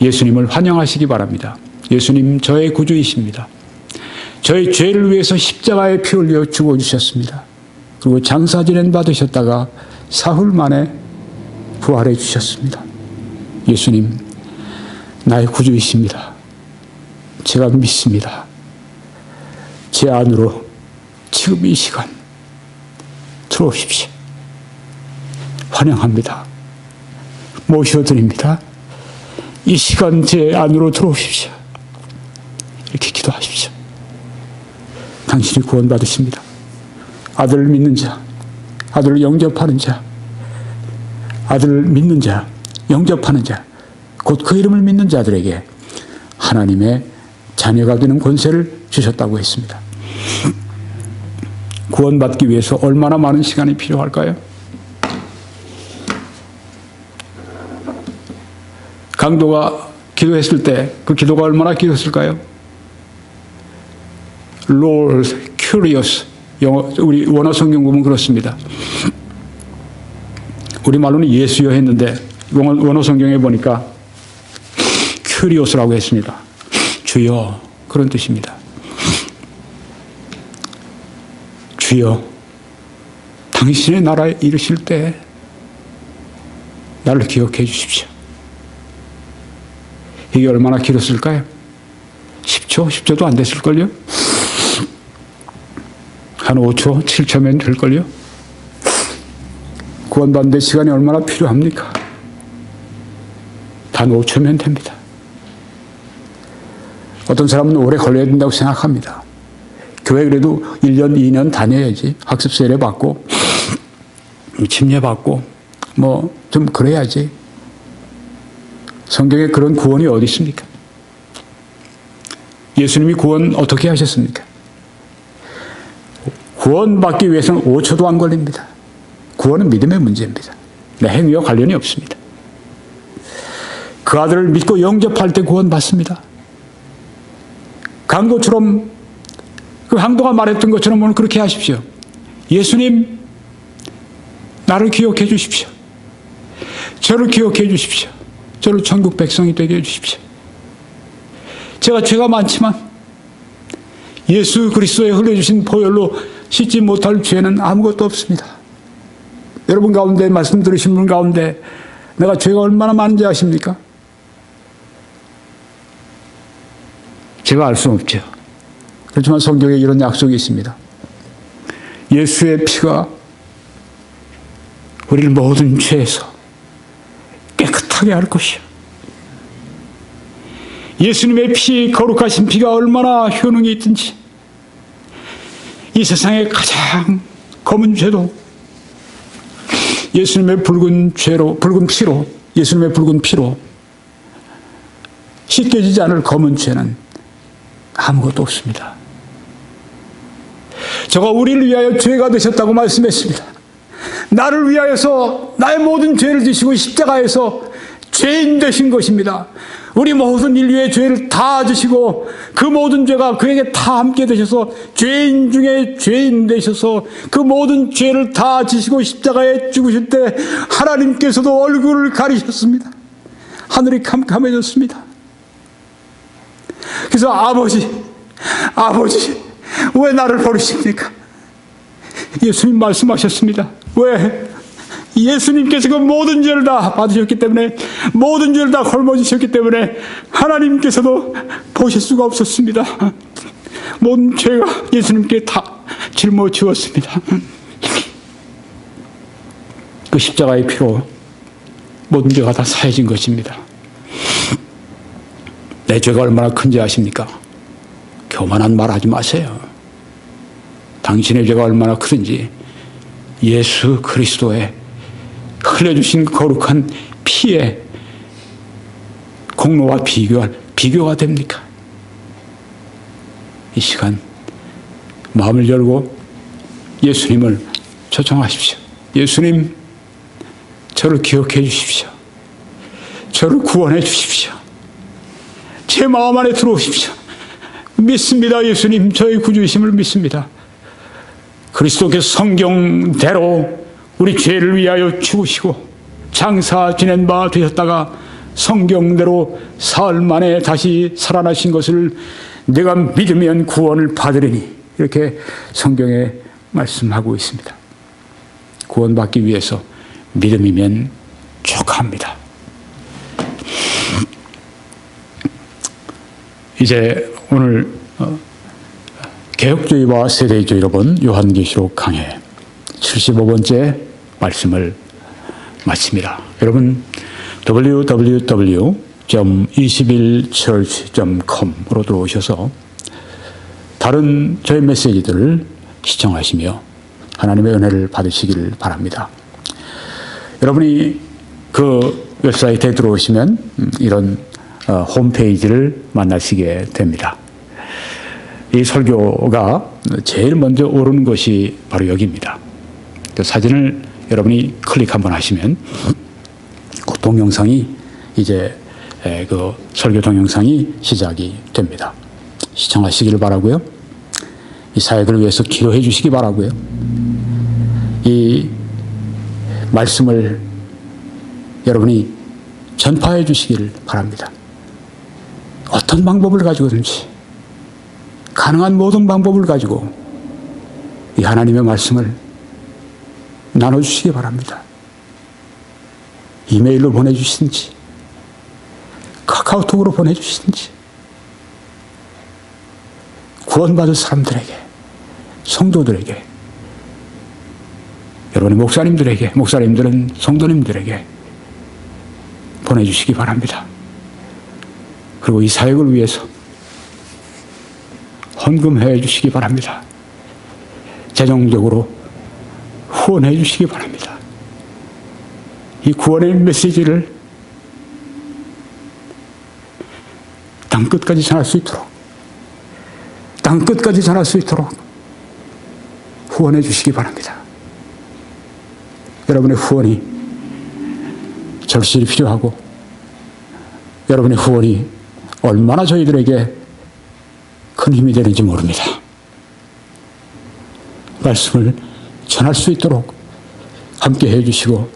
예수님을 환영하시기 바랍니다. 예수님, 저의 구주이십니다. 저의 죄를 위해서 십자가에 피 흘려 죽어주셨습니다. 그리고 장사진행 받으셨다가 사흘 만에 부활해 주셨습니다. 예수님, 나의 구주이십니다. 제가 믿습니다. 제 안으로 지금 이 시간 들어오십시오. 환영합니다. 모셔드립니다. 이 시간 제 안으로 들어오십시오. 이렇게 기도하십시오. 당신이 구원받으십니다. 아들을 믿는 자, 아들을 영접하는 자, 아들을 믿는 자, 영접하는 자, 곧 그 이름을 믿는 자들에게 하나님의 자녀가 되는 권세를 주셨다고 했습니다. 구원받기 위해서 얼마나 많은 시간이 필요할까요? 강도가 기도했을 때 그 기도가 얼마나 길었을까요? Lord, curious. 우리 원어 성경 보면 그렇습니다. 우리말로는 예수여 했는데 원어 성경에 보니까 curious라고 했습니다. 주여, 그런 뜻입니다. 주여, 당신의 나라에 이르실 때 나를 기억해 주십시오. 이게 얼마나 길었을까요? 10초? 10초도 안 됐을걸요? 한 5초, 7초면 될걸요? 구원받는 시간이 얼마나 필요합니까? 단 5초면 됩니다. 어떤 사람은 오래 걸려야 된다고 생각합니다. 교회 그래도 1년, 2년 다녀야지. 학습 세례 받고, 침례 받고, 좀 그래야지. 성경에 그런 구원이 어디 있습니까? 예수님이 구원 어떻게 하셨습니까? 구원받기 위해서는 5초도 안 걸립니다. 구원은 믿음의 문제입니다. 내 행위와 관련이 없습니다. 그 아들을 믿고 영접할 때 구원받습니다. 강도처럼, 그 강도가 말했던 것처럼 오늘 그렇게 하십시오. 예수님, 나를 기억해 주십시오. 저를 기억해 주십시오. 저를 천국 백성이 되게 해주십시오. 제가 죄가 많지만 예수 그리스도에 흘려주신 보혈로 씻지 못할 죄는 아무것도 없습니다. 여러분 가운데 말씀 들으신 분 가운데 내가 죄가 얼마나 많은지 아십니까? 제가 알 수는 없죠. 그렇지만 성경에 이런 약속이 있습니다. 예수의 피가 우리를 모든 죄에서 깨끗하게 할 것이요. 예수님의 피, 거룩하신 피가 얼마나 효능이 있든지 이 세상의 가장 검은 죄도 예수님의 붉은 피로 예수님의 붉은 피로 씻겨지지 않을 검은 죄는 아무것도 없습니다. 저가 우리를 위하여 죄가 되셨다고 말씀했습니다. 나를 위하여서 나의 모든 죄를 지시고 십자가에서 죄인 되신 것입니다. 우리 모든 인류의 죄를 다 지시고 그 모든 죄가 그에게 다 함께 되셔서 죄인 중에 죄인 되셔서 그 모든 죄를 다 지시고 십자가에 죽으실 때 하나님께서도 얼굴을 가리셨습니다. 하늘이 캄캄해졌습니다. 그래서 아버지 왜 나를 버리십니까? 예수님 말씀하셨습니다. 왜? 예수님께서 그 모든 죄를 다 받으셨기 때문에, 모든 죄를 다 걸머지셨기 때문에 하나님께서도 보실 수가 없었습니다. 모든 죄가 예수님께 다 짊어지었습니다. 그 십자가의 피로 모든 죄가 다 사해진 것입니다. 내 죄가 얼마나 큰지 아십니까? 교만한 말 하지 마세요. 당신의 죄가 얼마나 크든지 예수 그리스도의 흘려주신 거룩한 피의 공로와 비교가 됩니까? 이 시간 마음을 열고 예수님을 초청하십시오. 예수님, 저를 기억해 주십시오. 저를 구원해 주십시오. 제 마음 안에 들어오십시오. 믿습니다. 예수님, 저의 구주이심을 믿습니다. 그리스도께서 성경대로 우리 죄를 위하여 죽으시고 장사 지낸 바 되셨다가 성경대로 사흘 만에 다시 살아나신 것을 내가 믿으면 구원을 받으리니, 이렇게 성경에 말씀하고 있습니다. 구원받기 위해서 믿음이면 족합니다. 이제 오늘 개혁주의와 세대주의로 본 요한계시록 강해 75번째 말씀을 마칩니다. 여러분 www.21church.com으로 들어오셔서 다른 저희 메시지들을 시청하시며 하나님의 은혜를 받으시길 바랍니다. 여러분이 그 웹사이트에 들어오시면 이런 홈페이지를 만나시게 됩니다. 이 설교가 제일 먼저 오르는 것이 바로 여기입니다. 그 사진을 여러분이 클릭 한번 하시면 그 동영상이 이제 그 설교 동영상이 시작이 됩니다. 시청하시기를 바라고요. 이 사역을 위해서 기도해 주시기 바라고요. 이 말씀을 여러분이 전파해 주시기를 바랍니다. 어떤 방법을 가지고든지 가능한 모든 방법을 가지고 이 하나님의 말씀을 나눠주시기 바랍니다. 이메일로 보내주시든지 카카오톡으로 보내주시든지 구원받을 사람들에게, 성도들에게, 여러분의 목사님들에게, 목사님들은 성도님들에게 보내주시기 바랍니다. 그리고 이 사역을 위해서 헌금해 주시기 바랍니다. 재정적으로 후원해 주시기 바랍니다. 이 구원의 메시지를 땅끝까지 전할 수 있도록, 땅끝까지 전할 수 있도록 후원해 주시기 바랍니다. 여러분의 후원이 절실히 필요하고, 여러분의 후원이 얼마나 저희들에게 큰 힘이 되는지 모릅니다. 말씀을 전할 수 있도록 함께 해주시고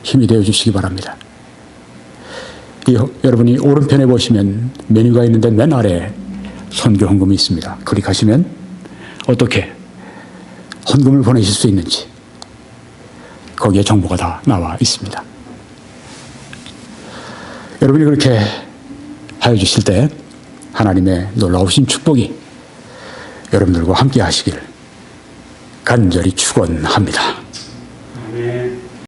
힘이 되어주시기 바랍니다. 여러분이 오른편에 보시면 메뉴가 있는데 맨 아래에 선교 헌금이 있습니다. 클릭하시면 어떻게 헌금을 보내실 수 있는지 거기에 정보가 다 나와 있습니다. 여러분이 그렇게 하여 주실 때 하나님의 놀라우신 축복이 여러분들과 함께 하시기를 간절히 축원합니다.